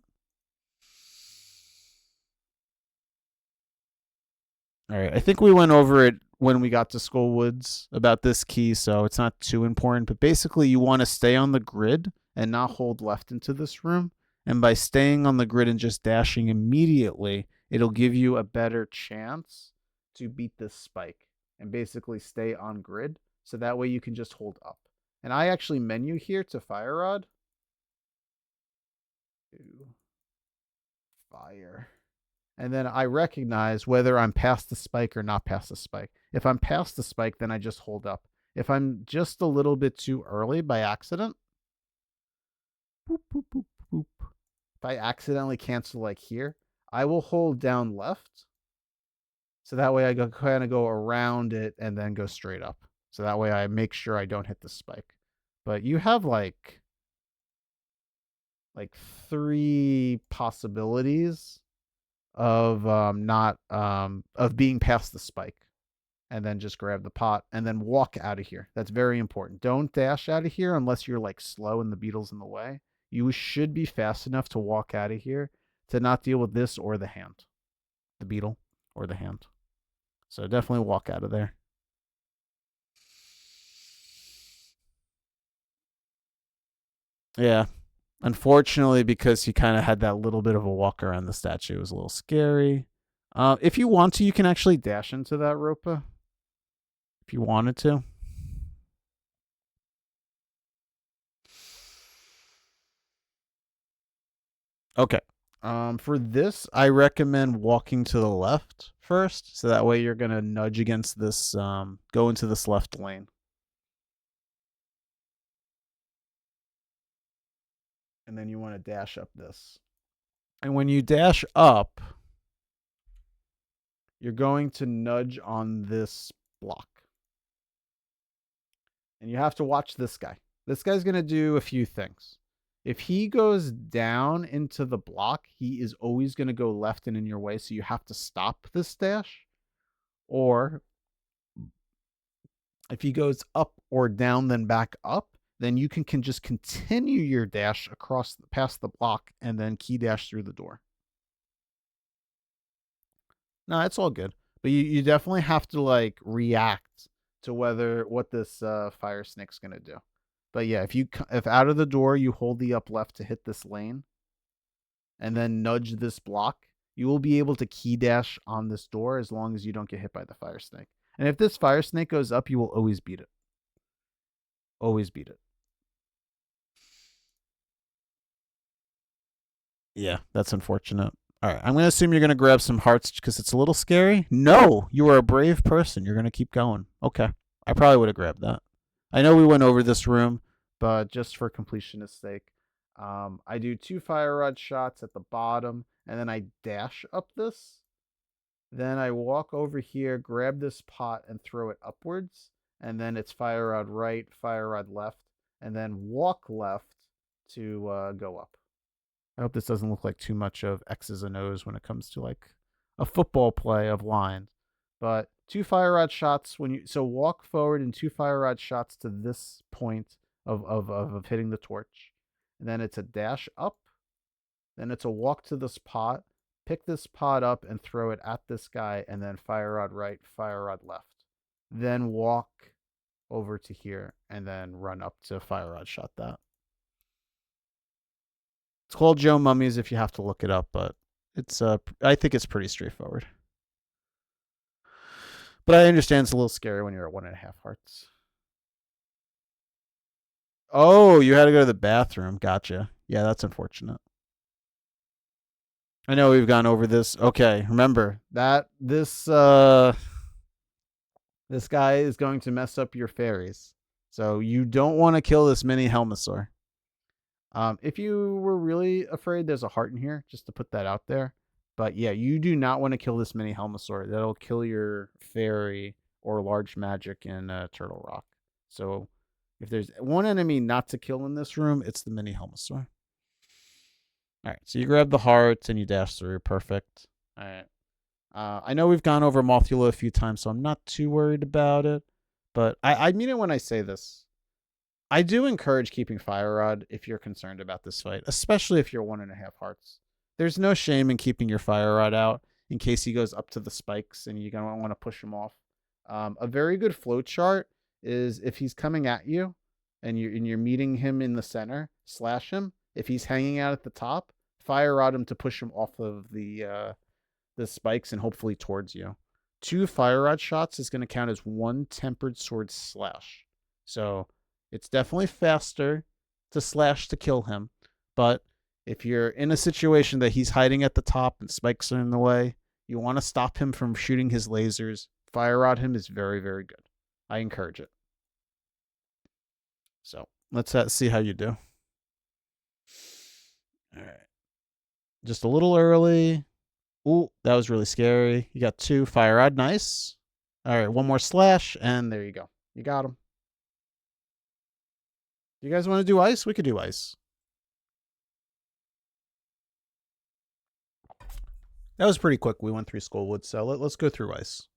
All right, I think we went over it when we got to Skullwoods about this key, so it's not too important. But basically, you want to stay on the grid and not hold left into this room. And by staying on the grid and just dashing immediately, it'll give you a better chance to beat this spike and basically stay on grid. So that way you can just hold up. And I actually menu here to Fire Rod. Fire. And then I recognize whether I'm past the spike or not past the spike. If I'm past the spike, then I just hold up. If I'm just a little bit too early by accident, boop, boop, boop, boop. If I accidentally cancel like here, I will hold down left. So that way I kind of go around it and then go straight up. So that way I make sure I don't hit the spike. But you have like 3 possibilities of not of being past the spike, and then just grab the pot and then walk out of here. That's very important. Don't dash out of here unless you're like slow and the beetle's in the way. You should be fast enough to walk out of here to not deal with this or the hand, the beetle or the hand. So definitely walk out of there. Yeah. Unfortunately, because he kind of had that little bit of a walk around the statue, it was a little scary. If you want to, you can actually dash into that Ropa. If you wanted to. Okay. For this, I recommend walking to the left first, so that way you're gonna nudge against this, go into this left lane. And then you want to dash up this. And when you dash up, you're going to nudge on this block. And you have to watch this guy. This guy's going to do a few things. If he goes down into the block, he is always going to go left and in your way, so you have to stop this dash. Or if he goes up or down, then back up, then you can just continue your dash across past the block and then key dash through the door. No, it's all good. But you definitely have to like react to what this fire snake's gonna do. But yeah, if out of the door you hold the up left to hit this lane, and then nudge this block, you will be able to key dash on this door as long as you don't get hit by the fire snake. And if this fire snake goes up, you will always beat it. Always beat it. Yeah, that's unfortunate. All right, I'm going to assume you're going to grab some hearts because it's a little scary. No, you are a brave person. You're going to keep going. Okay. I probably would have grabbed that. I know we went over this room, but just for completionist sake, I do 2 fire rod shots at the bottom, and then I dash up this. Then I walk over here, grab this pot, and throw it upwards. And then it's fire rod right, fire rod left, and then walk left to go up. I hope this doesn't look like too much of X's and O's when it comes to like a football play of lines. But 2 fire rod shots so walk forward and 2 fire rod shots to this point of hitting the torch. And then it's a dash up. Then it's a walk to this pot, pick this pot up and throw it at this guy, and then fire rod right, fire rod left. Then walk over to here and then run up to fire rod shot that. It's called Joe Mummies if you have to look it up, but I think it's pretty straightforward. But I understand it's a little scary when you're at 1.5 hearts. Oh, you had to go to the bathroom. Gotcha. Yeah, that's unfortunate. I know we've gone over this. Okay, remember that this guy is going to mess up your fairies. So you don't want to kill this mini Helmasaur. If you were really afraid, there's a heart in here, just to put that out there. But yeah, you do not want to kill this mini Helmasaur. That'll kill your fairy or large magic in Turtle Rock. So if there's one enemy not to kill in this room, it's the mini Helmasaur. All right, so you grab the hearts and you dash through. Perfect. All right. I know we've gone over Mothula a few times, so I'm not too worried about it. But I mean it when I say this. I do encourage keeping Fire Rod if you're concerned about this fight, especially if you're 1.5 hearts. There's no shame in keeping your Fire Rod out in case he goes up to the spikes and you're going to want to push him off. A very good flow chart is if he's coming at you and you're meeting him in the center, slash him. If he's hanging out at the top, Fire Rod him to push him off of the spikes and hopefully towards you. 2 Fire Rod shots is going to count as 1 Tempered Sword slash. So it's definitely faster to slash to kill him. But if you're in a situation that he's hiding at the top and spikes are in the way, you want to stop him from shooting his lasers. Fire Rod him is very, very good. I encourage it. So let's see how you do. All right. Just a little early. Ooh, that was really scary. You got 2 fire rod. Nice. All right, 1 more slash, and there you go. You got him. You guys want to do ice? We could do ice. That was pretty quick. We went through Skullwood, so let's go through ice.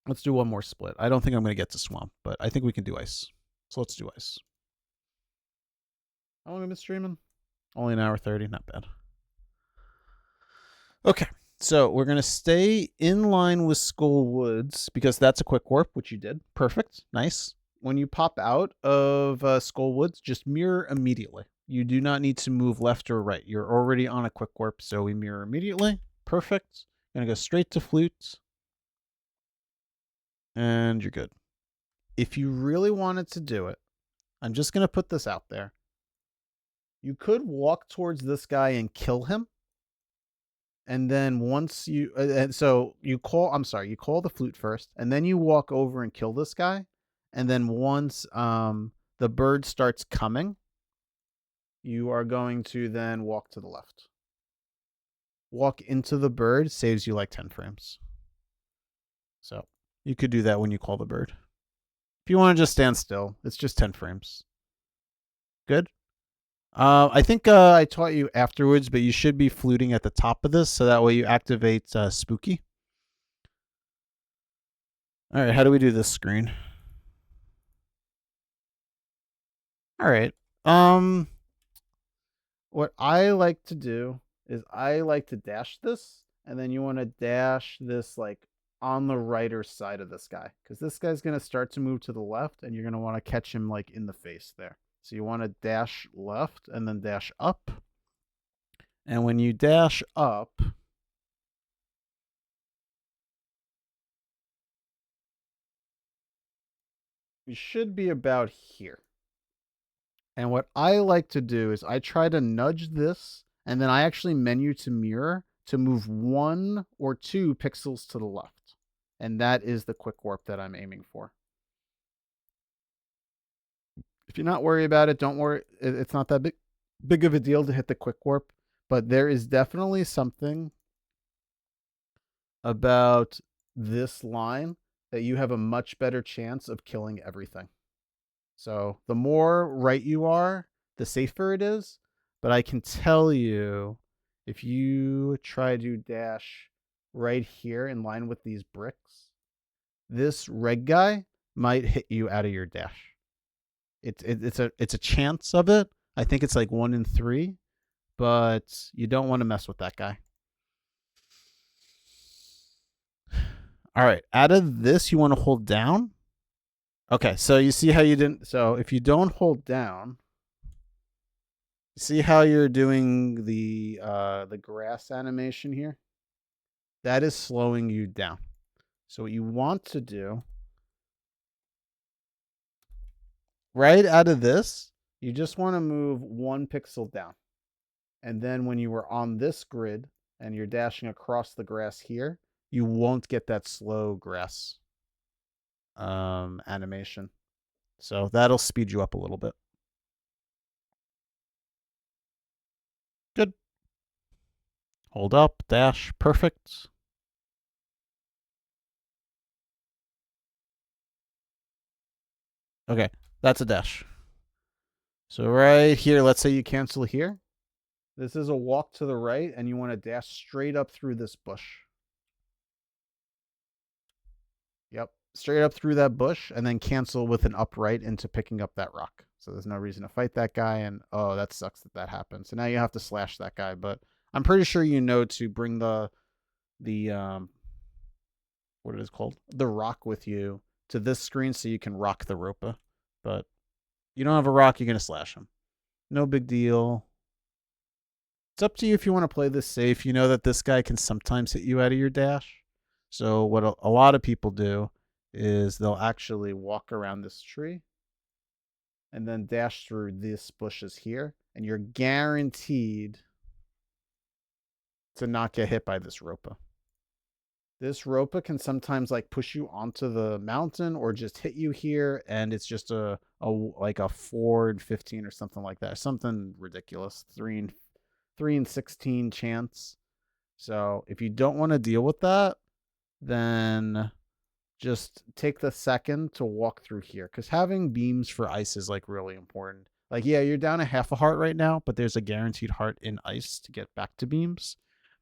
Let's do 1 more split. I don't think I'm going to get to swamp, but I think we can do ice. So let's do ice. How long have I been streaming? Only an hour 30. Not bad. Okay. So we're going to stay in line with Skullwoods because that's a quick warp, which you did. Perfect. Nice. When you pop out of Skullwoods, just mirror immediately. You do not need to move left or right. You're already on a quick warp, so we mirror immediately. Perfect. Going to go straight to Flute. And you're good. If you really wanted to do it, I'm just going to put this out there. You could walk towards this guy and kill him. And then once you, so you call, you call the Flute first, and then you walk over and kill this guy. And then once the bird starts coming, you are going to then walk to the left. Walk into the bird saves you like 10 frames. So you could do that when you call the bird. If you want to just stand still, it's just 10 frames. Good? I think I taught you afterwards, but you should be fluting at the top of this, so that way you activate Spooky. All right, how do we do this screen? All right. What I like to do is I like to dash this, and then you want to dash this like on the righter side of this guy, because this guy's going to start to move to the left, and you're going to want to catch him like in the face there. So you want to dash left and then dash up. And when you dash up, you should be about here. And what I like to do is I try to nudge this, and then I actually menu to mirror to move 1 or 2 pixels to the left. And that is the quick warp that I'm aiming for. If you're not worried about it, don't worry. It's not that big of a deal to hit the quick warp, but there is definitely something about this line that you have a much better chance of killing everything. So the more right you are, the safer it is. But I can tell you, if you try to dash right here in line with these bricks, this red guy might hit you out of your dash. It's a chance of it. I think it's like 1 in 3, but you don't want to mess with that guy. All right, out of this, you want to hold down. Okay, so you see how you didn't. So if you don't hold down, see how you're doing the grass animation here? That is slowing you down. So what you want to do, right out of this, you just want to move 1 pixel down. And then when you were on this grid and you're dashing across the grass here, you won't get that slow grass animation. So that'll speed you up a little bit. Good. Hold up, dash, perfect. Okay, that's a dash. So right here, let's say you cancel here. This is a walk to the right, and you want to dash straight up through this bush. Yep, straight up through that bush, and then cancel with an upright into picking up that rock. So there's no reason to fight that guy, and oh, that sucks that happened. So now you have to slash that guy, but I'm pretty sure you know to bring the what it is called, the rock with you to this screen so you can rock the Ropa. But you don't have a rock, you're gonna slash him. No big deal. It's up to you if you want to play this safe. You know that this guy can sometimes hit you out of your dash. So what a lot of people do is they'll actually walk around this tree and then dash through these bushes here, and you're guaranteed to not get hit by this Ropa. This Ropa can sometimes like push you onto the mountain or just hit you here, and it's just a like a 4 and 15 or something like that. Something ridiculous. 3 and 16 chance. So if you don't want to deal with that, then just take the second to walk through here, because having beams for ice is like really important. Like, yeah, you're down a half a heart right now, but there's a guaranteed heart in ice to get back to beams.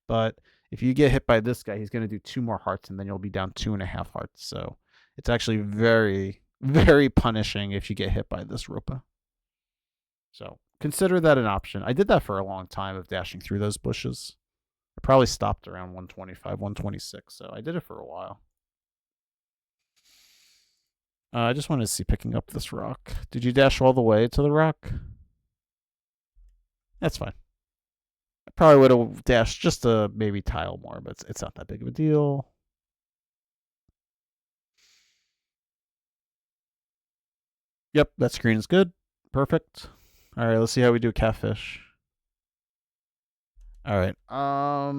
But if you get hit by this guy, he's going to do 2 more hearts, and then you'll be down 2.5 hearts. So it's actually very, very punishing if you get hit by this Ropa. So consider that an option. I did that for a long time of dashing through those bushes. I probably stopped around 125, 126, so I did it for a while. I just wanted to see picking up this rock. Did you dash all the way to the rock? That's fine. I probably would have dashed just a maybe tile more, but it's not that big of a deal. Yep, that screen is good. Perfect. All right, let's see how we do catfish. All right. I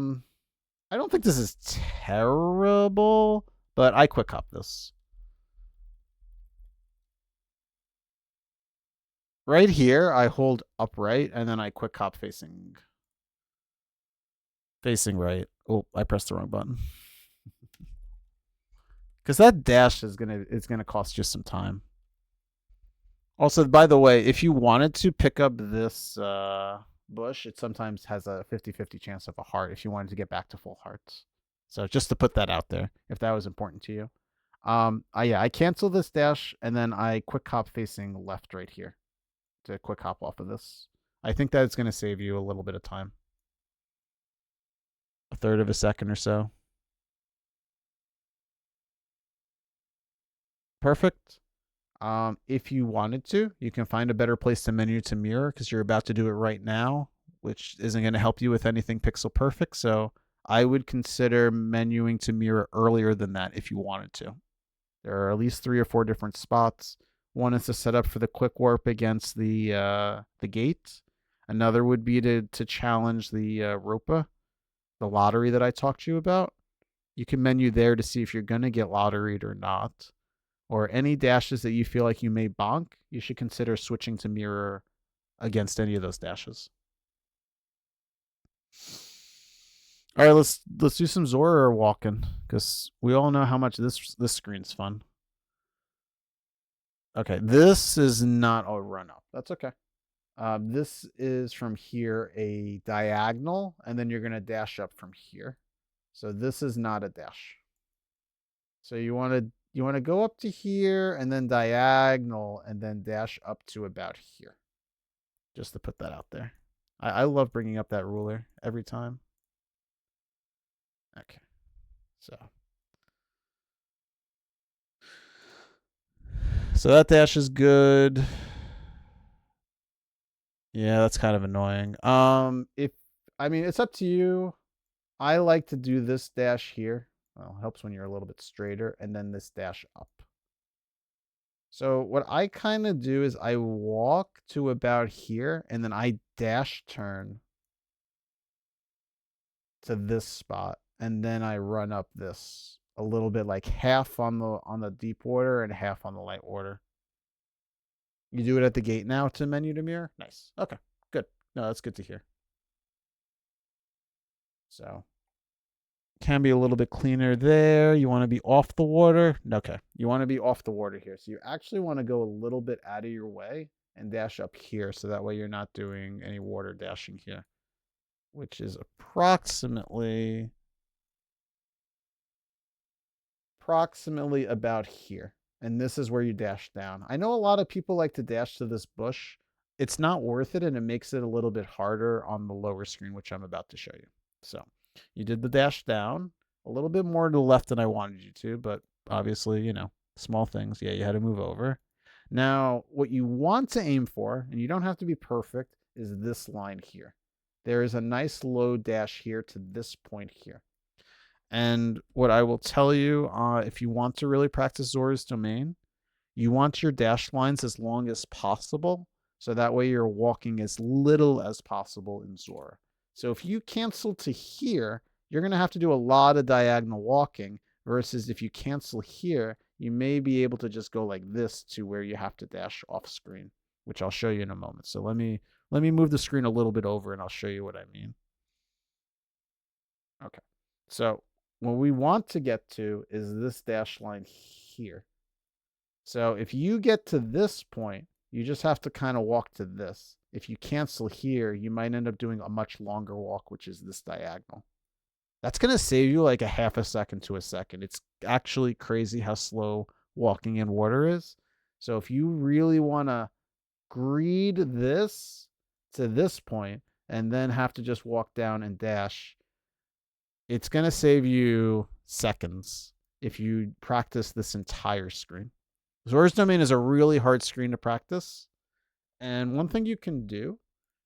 don't think this is terrible, but I quick hop this. Right here, I hold upright, and then I quick hop facing right. Oh, I pressed the wrong button. Because that dash is gonna cost you some time. Also, by the way, if you wanted to pick up this bush, it sometimes has a 50-50 chance of a heart if you wanted to get back to full hearts. So just to put that out there, if that was important to you. I cancel this dash, and then I quick hop facing left right here to quick hop off of this. I think that it's going to save you a little bit of time. A third of a second or so. Perfect. If you wanted to, you can find a better place to menu to mirror, because you're about to do it right now, which isn't going to help you with anything pixel perfect. So I would consider menuing to mirror earlier than that if you wanted to. There are at least 3 or 4 different spots. One is to set up for the quick warp against the gate. Another would be to challenge the Ropa, the lottery that I talked to you about. You can menu there to see if you're going to get lotteried or not. Or any dashes that you feel like you may bonk, you should consider switching to mirror against any of those dashes. All right, let's do some Zora walking, because we all know how much this screen's fun. Okay, this is not a run up. That's okay. This is from here a diagonal, and then you're gonna dash up from here. So this is not a dash. So you want to go up to here and then diagonal and then dash up to about here. Just to put that out there. I love bringing up that ruler every time. Okay. So that dash is good. Yeah, that's kind of annoying. It's up to you. I like to do this dash here. Well, helps when you're a little bit straighter, and then this dash up. So what I kind of do is I walk to about here, and then I dash turn to this spot, and then I run up this a little bit, like half on the deep water and half on the light water. You do it at the gate now to menu to mirror? Nice. Okay, good. No, that's good to hear. So can be a little bit cleaner there. You want to be off the water? Okay. You want to be off the water here. So you actually want to go a little bit out of your way and dash up here, so that way you're not doing any water dashing here, which is approximately about here. And this is where you dash down. I know a lot of people like to dash to this bush. It's not worth it, and it makes it a little bit harder on the lower screen, which I'm about to show you. So you did the dash down a little bit more to the left than I wanted you to, but obviously, small things. Yeah, you had to move over. Now, what you want to aim for, and you don't have to be perfect, is this line here. There is a nice low dash here to this point here. And what I will tell you, if you want to really practice Zora's Domain, you want your dash lines as long as possible, so that way you're walking as little as possible in Zora. So if you cancel to here, you're going to have to do a lot of diagonal walking, versus if you cancel here, you may be able to just go like this to where you have to dash off screen, which I'll show you in a moment. So let me move the screen a little bit over and I'll show you what I mean. Okay. So what we want to get to is this dash line here. So if you get to this point, you just have to kind of walk to this. If you cancel here, you might end up doing a much longer walk, which is this diagonal. That's going to save you like a half a second to a second. It's actually crazy how slow walking in water is. So if you really want to greed this to this point and then have to just walk down and dash, it's going to save you seconds if you practice this entire screen. Zora's Domain is a really hard screen to practice. And one thing you can do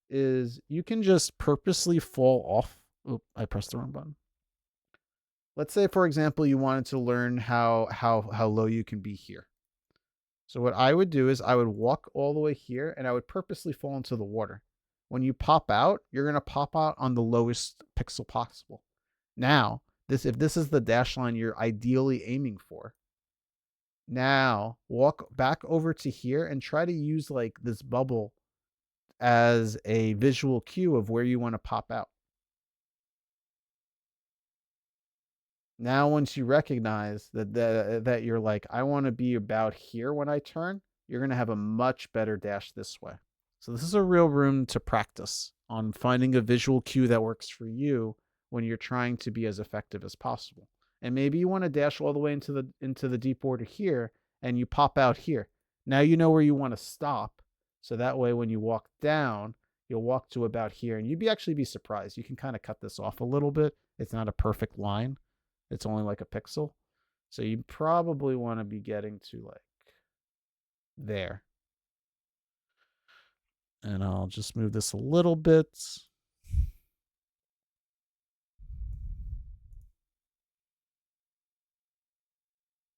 is you can just purposely fall off. Oh, I pressed the wrong button. Let's say, for example, you wanted to learn how low you can be here. So what I would do is I would walk all the way here and I would purposely fall into the water. When you pop out, you're going to pop out on the lowest pixel possible. Now, if this is the dash line you're ideally aiming for, now walk back over to here and try to use like this bubble as a visual cue of where you want to pop out. Now, once you recognize that you're like, I want to be about here when I turn, you're going to have a much better dash this way. So this is a real room to practice on finding a visual cue that works for you when you're trying to be as effective as possible. And maybe you want to dash all the way into the deep water here and you pop out here. Now you know where you want to stop. So that way when you walk down, you'll walk to about here and you'd actually be surprised. You can kind of cut this off a little bit. It's not a perfect line. It's only like a pixel. So you probably want to be getting to like there. And I'll just move this a little bit.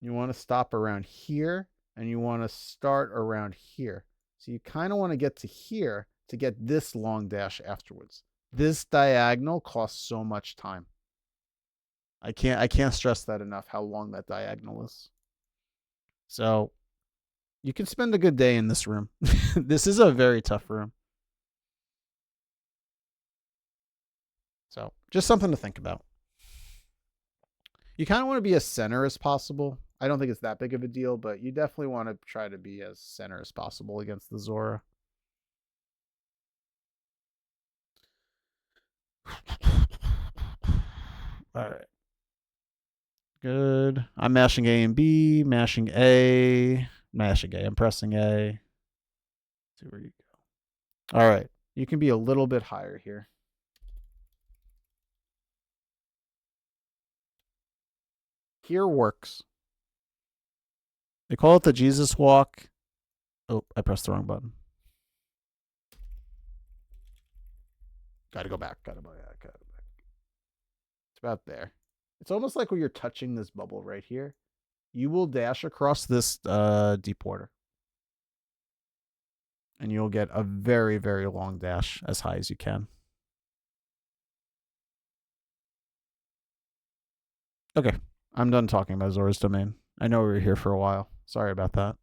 You want to stop around here and you want to start around here. So you kind of want to get to here to get this long dash afterwards. This diagonal costs so much time. I can't stress that enough, how long that diagonal is. So you can spend a good day in this room. This is a very tough room. So just something to think about. You kind of want to be as center as possible. I don't think it's that big of a deal, but you definitely want to try to be as center as possible against the Zora. All right. Good. I'm mashing A and B, mashing A, mashing A. I'm pressing A. Let's see where you go. All right. You can be a little bit higher here. Here works. They call it the Jesus walk. Oh, I pressed the wrong button. Gotta go back. Gotta go back. It's about there. It's almost like when you're touching this bubble right here. You will dash across this deep water. And you'll get a very, very long dash as high as you can. Okay. I'm done talking about Zora's Domain. I know we were here for a while. Sorry about that.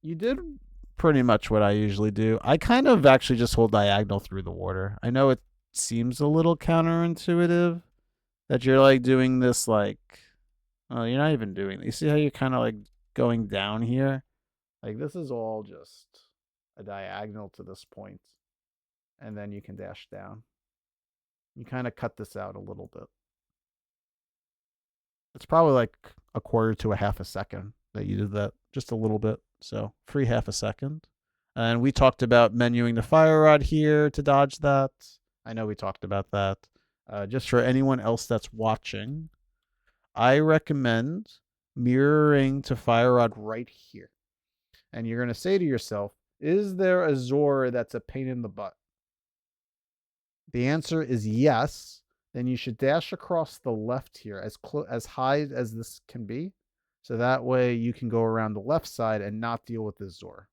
You did pretty much what I usually do. I kind of actually just hold diagonal through the water. I know it seems a little counterintuitive that you're like doing this like, oh, you're not even doing it. You see how you're kind of like going down here? Like this is all just a diagonal to this point, and then you can dash down. You kind of cut this out a little bit. It's probably like a quarter to a half a second that you did that, just a little bit. So free half a second. And we talked about menuing the fire rod here to dodge that. I know we talked about that. Just for anyone else that's watching, I recommend mirroring to fire rod right here. And you're going to say to yourself, is there a Zora that's a pain in the butt? The answer is yes. Then you should dash across the left here as high as this can be. So that way you can go around the left side and not deal with this Zora.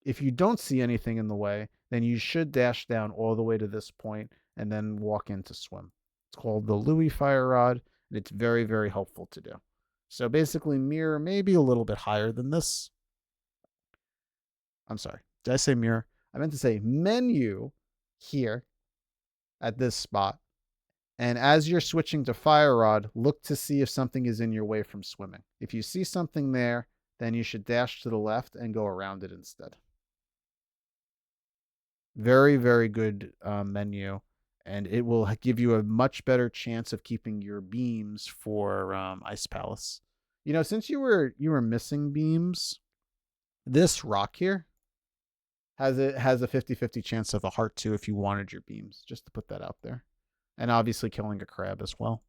if you don't see anything in the way, then you should dash down all the way to this point and then walk in to swim. It's called the Louis Fire Rod, and it's very, very helpful to do. So basically, mirror maybe a little bit higher than this. I'm sorry. Did I say mirror? I meant to say menu here at this spot. And as you're switching to Fire Rod, look to see if something is in your way from swimming. If you see something there, then you should dash to the left and go around it instead. Very, very good menu, and it will give you a much better chance of keeping your beams for Ice Palace. You know, since you were missing beams, this rock here has a 50-50 chance of a heart too if you wanted your beams, just to put that out there. And obviously killing a crab as well.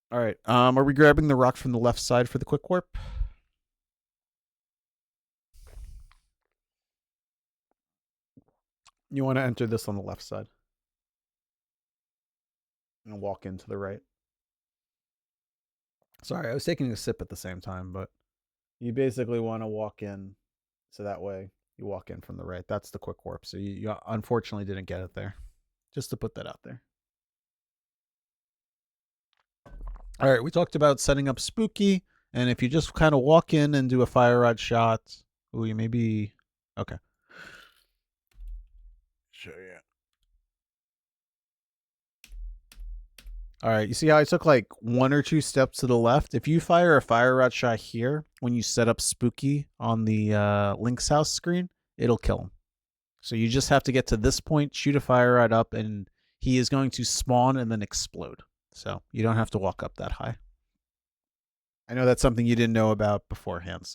All right. Are we grabbing the rock from the left side for the quick warp? You want to enter this on the left side. And walk into the right. Sorry, I was taking a sip at the same time, but you basically want to walk in so that way you walk in from the right. That's the quick warp. So you unfortunately didn't get it there. Just to put that out there. All right, we talked about setting up Spooky, and if you just kind of walk in and do a Fire Rod shot, ooh, you maybe okay. Show you. All right, you see how I took like 1 or 2 steps to the left? If you fire a Fire Rod shot here, when you set up Spooky on the Link's house screen, it'll kill him. So you just have to get to this point, shoot a Fire Rod up, and he is going to spawn and then explode. So you don't have to walk up that high. I know that's something you didn't know about beforehand.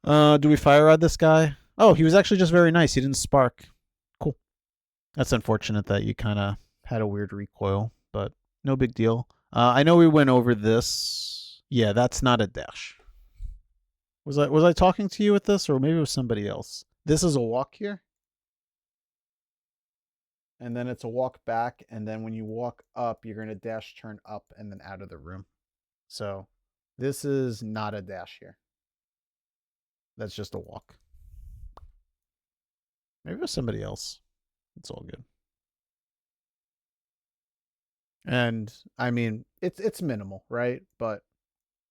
So, do we Fire Rod this guy? Oh, he was actually just very nice. He didn't spark. Cool. That's unfortunate that you kind of had a weird recoil, but no big deal. I know we went over this. Yeah, that's not a dash. Was I talking to you with this, or maybe it was somebody else? This is a walk here. And then it's a walk back, and then when you walk up, you're going to dash turn up and then out of the room. So this is not a dash here. That's just a walk. Maybe it was somebody else. It's all good. And I mean, it's minimal, right? But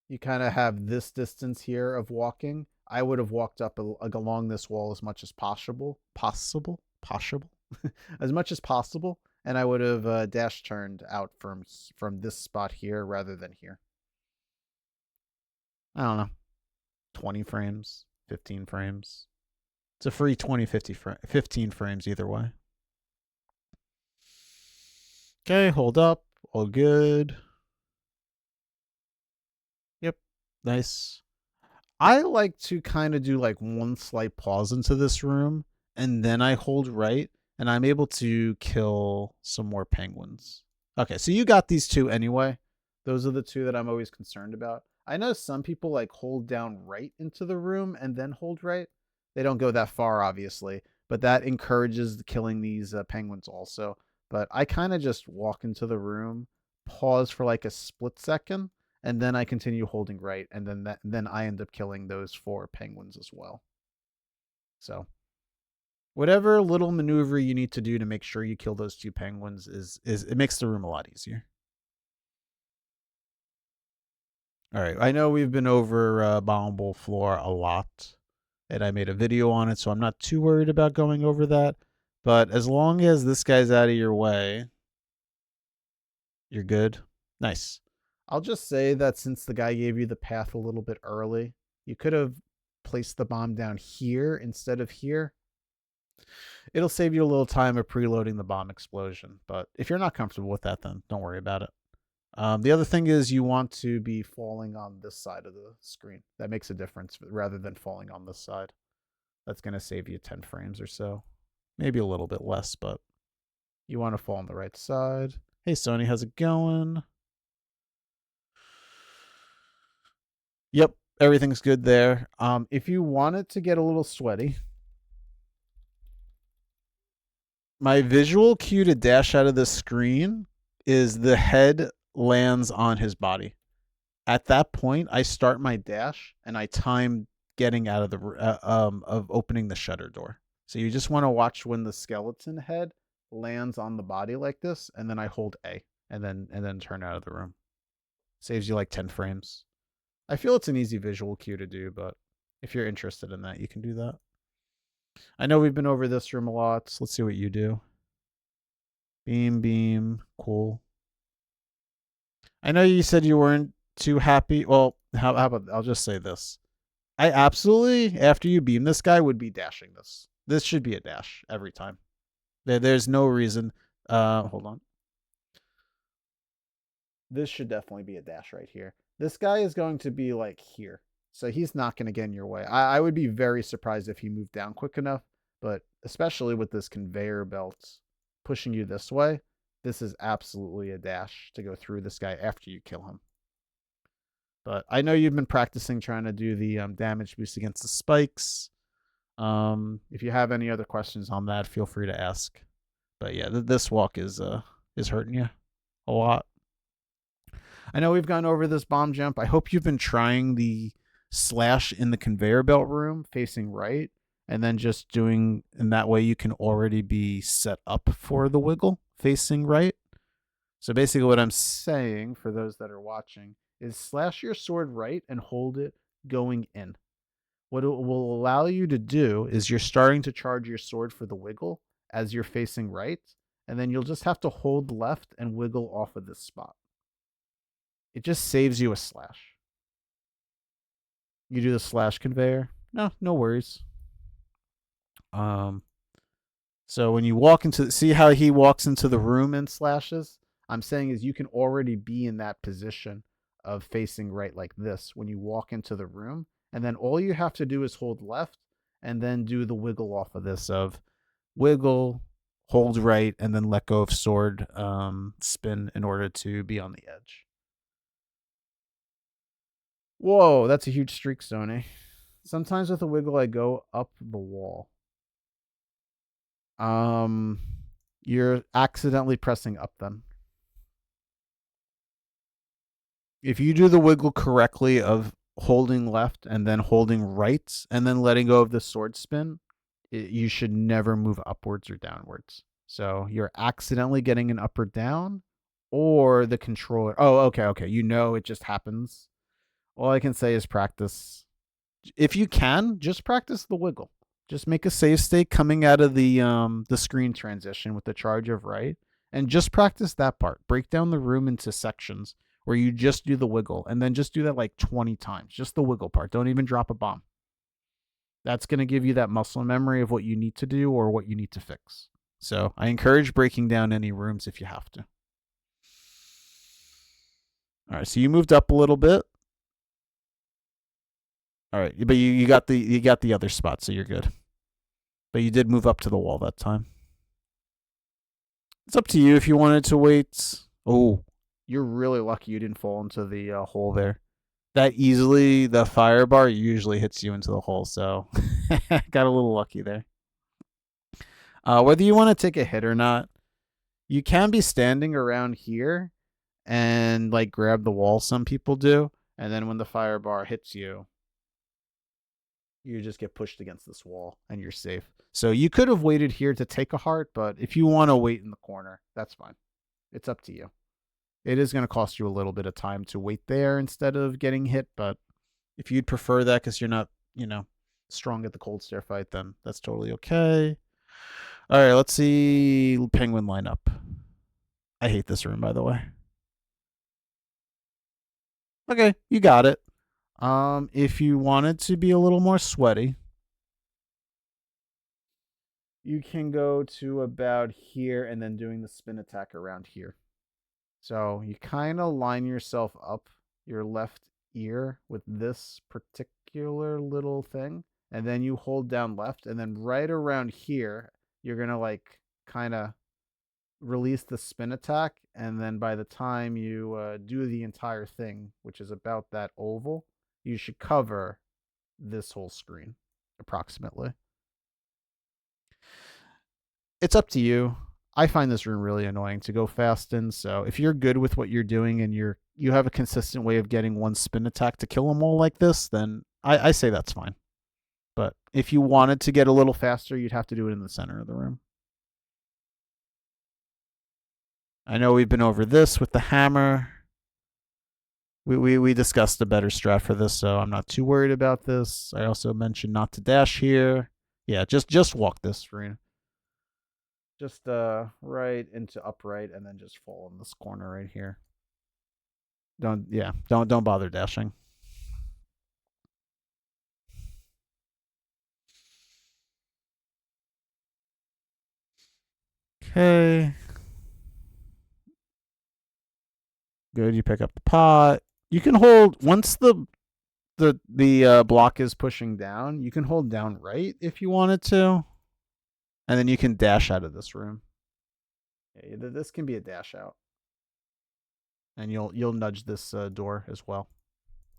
you kind of have this distance here of walking. I would have walked up along this wall as much as possible. As much as possible, and I would have dash turned out from this spot here rather than here. I don't know, 20 frames, 15 frames. It's a free 20, 15 frames either way. Okay, hold up, all good. Yep, nice. I like to kind of do like 1 slight pause into this room, and then I hold right, and I'm able to kill some more penguins. Okay, so you got these 2 anyway. Those are the 2 that I'm always concerned about. I know some people like hold down right into the room and then hold right. They don't go that far, obviously, but that encourages killing these penguins also. But I kind of just walk into the room, pause for like a split second, and then I continue holding right, and then I end up killing those 4 penguins as well. So whatever little maneuver you need to do to make sure you kill those 2 penguins is it makes the room a lot easier. All right, I know we've been over Bombable Floor a lot, and I made a video on it, so I'm not too worried about going over that. But as long as this guy's out of your way, you're good. Nice. I'll just say that since the guy gave you the path a little bit early, you could have placed the bomb down here instead of here. It'll save you a little time of preloading the bomb explosion. But if you're not comfortable with that, then don't worry about it. The other thing is you want to be falling on this side of the screen. That makes a difference rather than falling on this side. That's going to save you 10 frames or so. Maybe a little bit less, but you want to fall on the right side. Hey, Sony, how's it going? Yep, everything's good there. If you want it to get a little sweaty, my visual cue to dash out of the screen is the head lands on his body. At that point, I start my dash and I time getting out of the of opening the shutter door. So you just want to watch when the skeleton head lands on the body like this, and then I hold A and then turn out of the room. Saves you like 10 frames. I feel it's an easy visual cue to do, but if you're interested in that, you can do that. I know we've been over this room a lot. So let's see what you do. Beam, cool. I know you said you weren't too happy. Well, how about I'll just say this. I absolutely, after you beam this guy, would be dashing this. This should be a dash every time. There's no reason. Hold on. This should definitely be a dash right here. This guy is going to be like here. So he's not going to get in your way. I would be very surprised if he moved down quick enough, but especially with this conveyor belt pushing you this way, this is absolutely a dash to go through this guy after you kill him. But I know you've been practicing trying to do the damage boost against the spikes. If you have any other questions on that, feel free to ask. But yeah, this walk is hurting you a lot. I know we've gone over this bomb jump. I hope you've been trying the slash in the conveyor belt room facing right, and then just doing in that way you can already be set up for the wiggle facing right. So basically what I'm saying for those that are watching is slash your sword right and hold it going in. What it will allow you to do is you're starting to charge your sword for the wiggle as you're facing right, and then you'll just have to hold left and wiggle off of this spot. It just saves you a slash. You do the slash conveyor. No worries. So when you walk into, see how he walks into the room and slashes? I'm saying is you can already be in that position of facing right like this when you walk into the room. And then all you have to do is hold left and then do the wiggle off of this of wiggle, hold right, and then let go of sword spin in order to be on the edge. Whoa, that's a huge streak, Sony. Sometimes with a wiggle, I go up the wall. You're accidentally pressing up then. If you do the wiggle correctly of holding left and then holding right and then letting go of the sword spin, you should never move upwards or downwards. So you're accidentally getting an up or down, or the controller. Oh, okay. You know it just happens. All I can say is practice. If you can, just practice the wiggle. Just make a save state coming out of the screen transition with the charge of right, and just practice that part. Break down the room into sections where you just do the wiggle, and then just do that like 20 times. Just the wiggle part. Don't even drop a bomb. That's going to give you that muscle memory of what you need to do or what you need to fix. So I encourage breaking down any rooms if you have to. All right, so you moved up a little bit. All right, but you got the other spot, so you're good. But you did move up to the wall that time. It's up to you if you wanted to wait. Oh, you're really lucky you didn't fall into the hole there. That easily, the fire bar usually hits you into the hole, so got a little lucky there. Whether you want to take a hit or not, you can be standing around here and like grab the wall. Some people do, and then when the fire bar hits you, you just get pushed against this wall and you're safe. So you could have waited here to take a heart, but if you want to wait in the corner, that's fine. It's up to you. It is going to cost you a little bit of time to wait there instead of getting hit, but if you'd prefer that because you're not, strong at the cold stair fight, then that's totally okay. All right, let's see penguin lineup. I hate this room, by the way. Okay, you got it. If you wanted to be a little more sweaty, you can go to about here and then doing the spin attack around here. So you kind of line yourself up your left ear with this particular little thing, and then you hold down left, and then right around here, you're going to like kind of release the spin attack, and then by the time you do the entire thing, which is about that oval, you should cover this whole screen approximately. It's up to you. I find this room really annoying to go fast in. So if you're good with what you're doing and you have a consistent way of getting one spin attack to kill them all like this, then I say that's fine. But if you wanted to get a little faster, you'd have to do it in the center of the room. I know we've been over this with the hammer. We discussed a better strat for this, so I'm not too worried about this. I also mentioned not to dash here. Yeah, just walk this, Farina. Just right into upright and then just fall in this corner right here. Don't bother dashing. Okay. Good, you pick up the pot. You can hold once the block is pushing down, you can hold down right if you wanted to. And then you can dash out of this room. Yeah, this can be a dash out. And you'll nudge this door as well.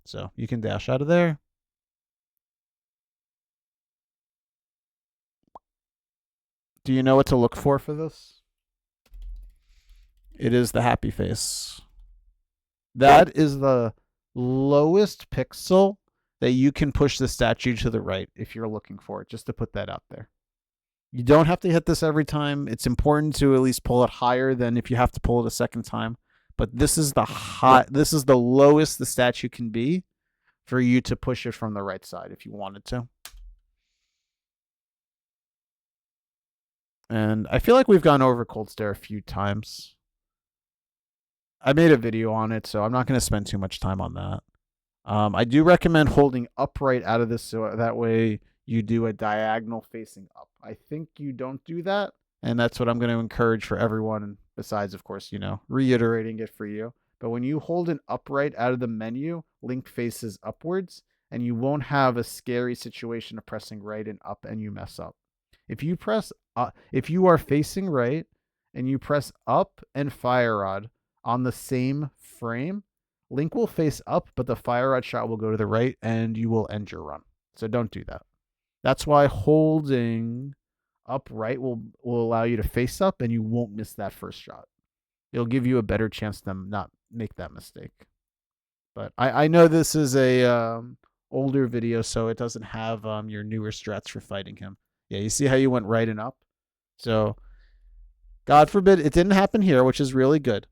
So you can dash out of there. Do you know what to look for this? It is the happy face. That is the lowest pixel that you can push the statue to the right if you're looking for it, just to put that out there. You don't have to hit this every time. It's important to at least pull it higher than if you have to pull it a second time. But this is the lowest the statue can be for you to push it from the right side if you wanted to. And I feel like we've gone over Cold Stare a few times. I made a video on it, so I'm not going to spend too much time on that. I do recommend holding upright out of this so that way you do a diagonal facing up. I think you don't do that, and that's what I'm going to encourage for everyone, besides, of course, reiterating it for you. But when you hold an upright out of the menu, Link faces upwards, and you won't have a scary situation of pressing right and up and you mess up. If you are facing right and you press up and Fire Rod on the same frame, Link will face up, but the Fire Rod shot will go to the right and you will end your run. So don't do that. That's why holding upright will allow you to face up and you won't miss that first shot. It'll give you a better chance to not make that mistake. But I know this is a older video, so it doesn't have your newer strats for fighting him. Yeah, you see how you went right and up? So, God forbid, it didn't happen here, which is really good.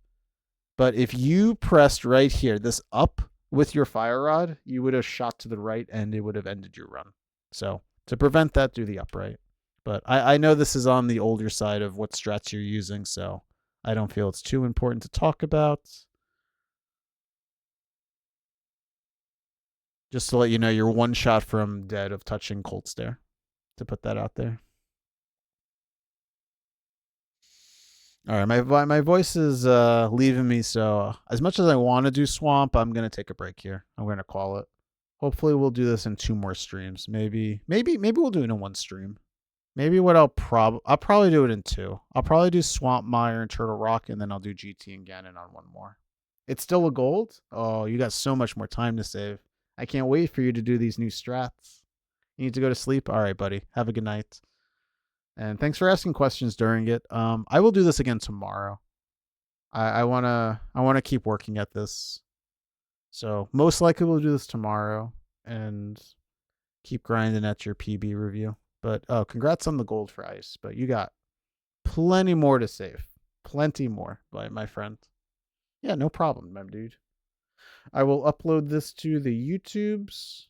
But if you pressed right here, this up with your Fire Rod, you would have shot to the right and it would have ended your run. So, to prevent that, do the upright. But I know this is on the older side of what strats you're using, so I don't feel it's too important to talk about. Just to let you know, you're one shot from dead of touching Cold Stare. To put that out there. All right, my voice is leaving me, so as much as I want to do Swamp, I'm going to take a break here. I'm going to call it. Hopefully we'll do this in 2 more streams. Maybe we'll do it in 1 stream. Maybe what I'll probably do it in 2. I'll probably do Swamp Mire and Turtle Rock, and then I'll do GT and Ganon on 1 more. It's still a gold? Oh, you got so much more time to save. I can't wait for you to do these new strats. You need to go to sleep? All right, buddy. Have a good night. And thanks for asking questions during it. I will do this again tomorrow. I wanna keep working at this. So most likely we'll do this tomorrow and keep grinding at your PB review. But congrats on the gold for Ice. But you got plenty more to save. Plenty more, my friend. Yeah, no problem, my dude. I will upload this to the YouTubes.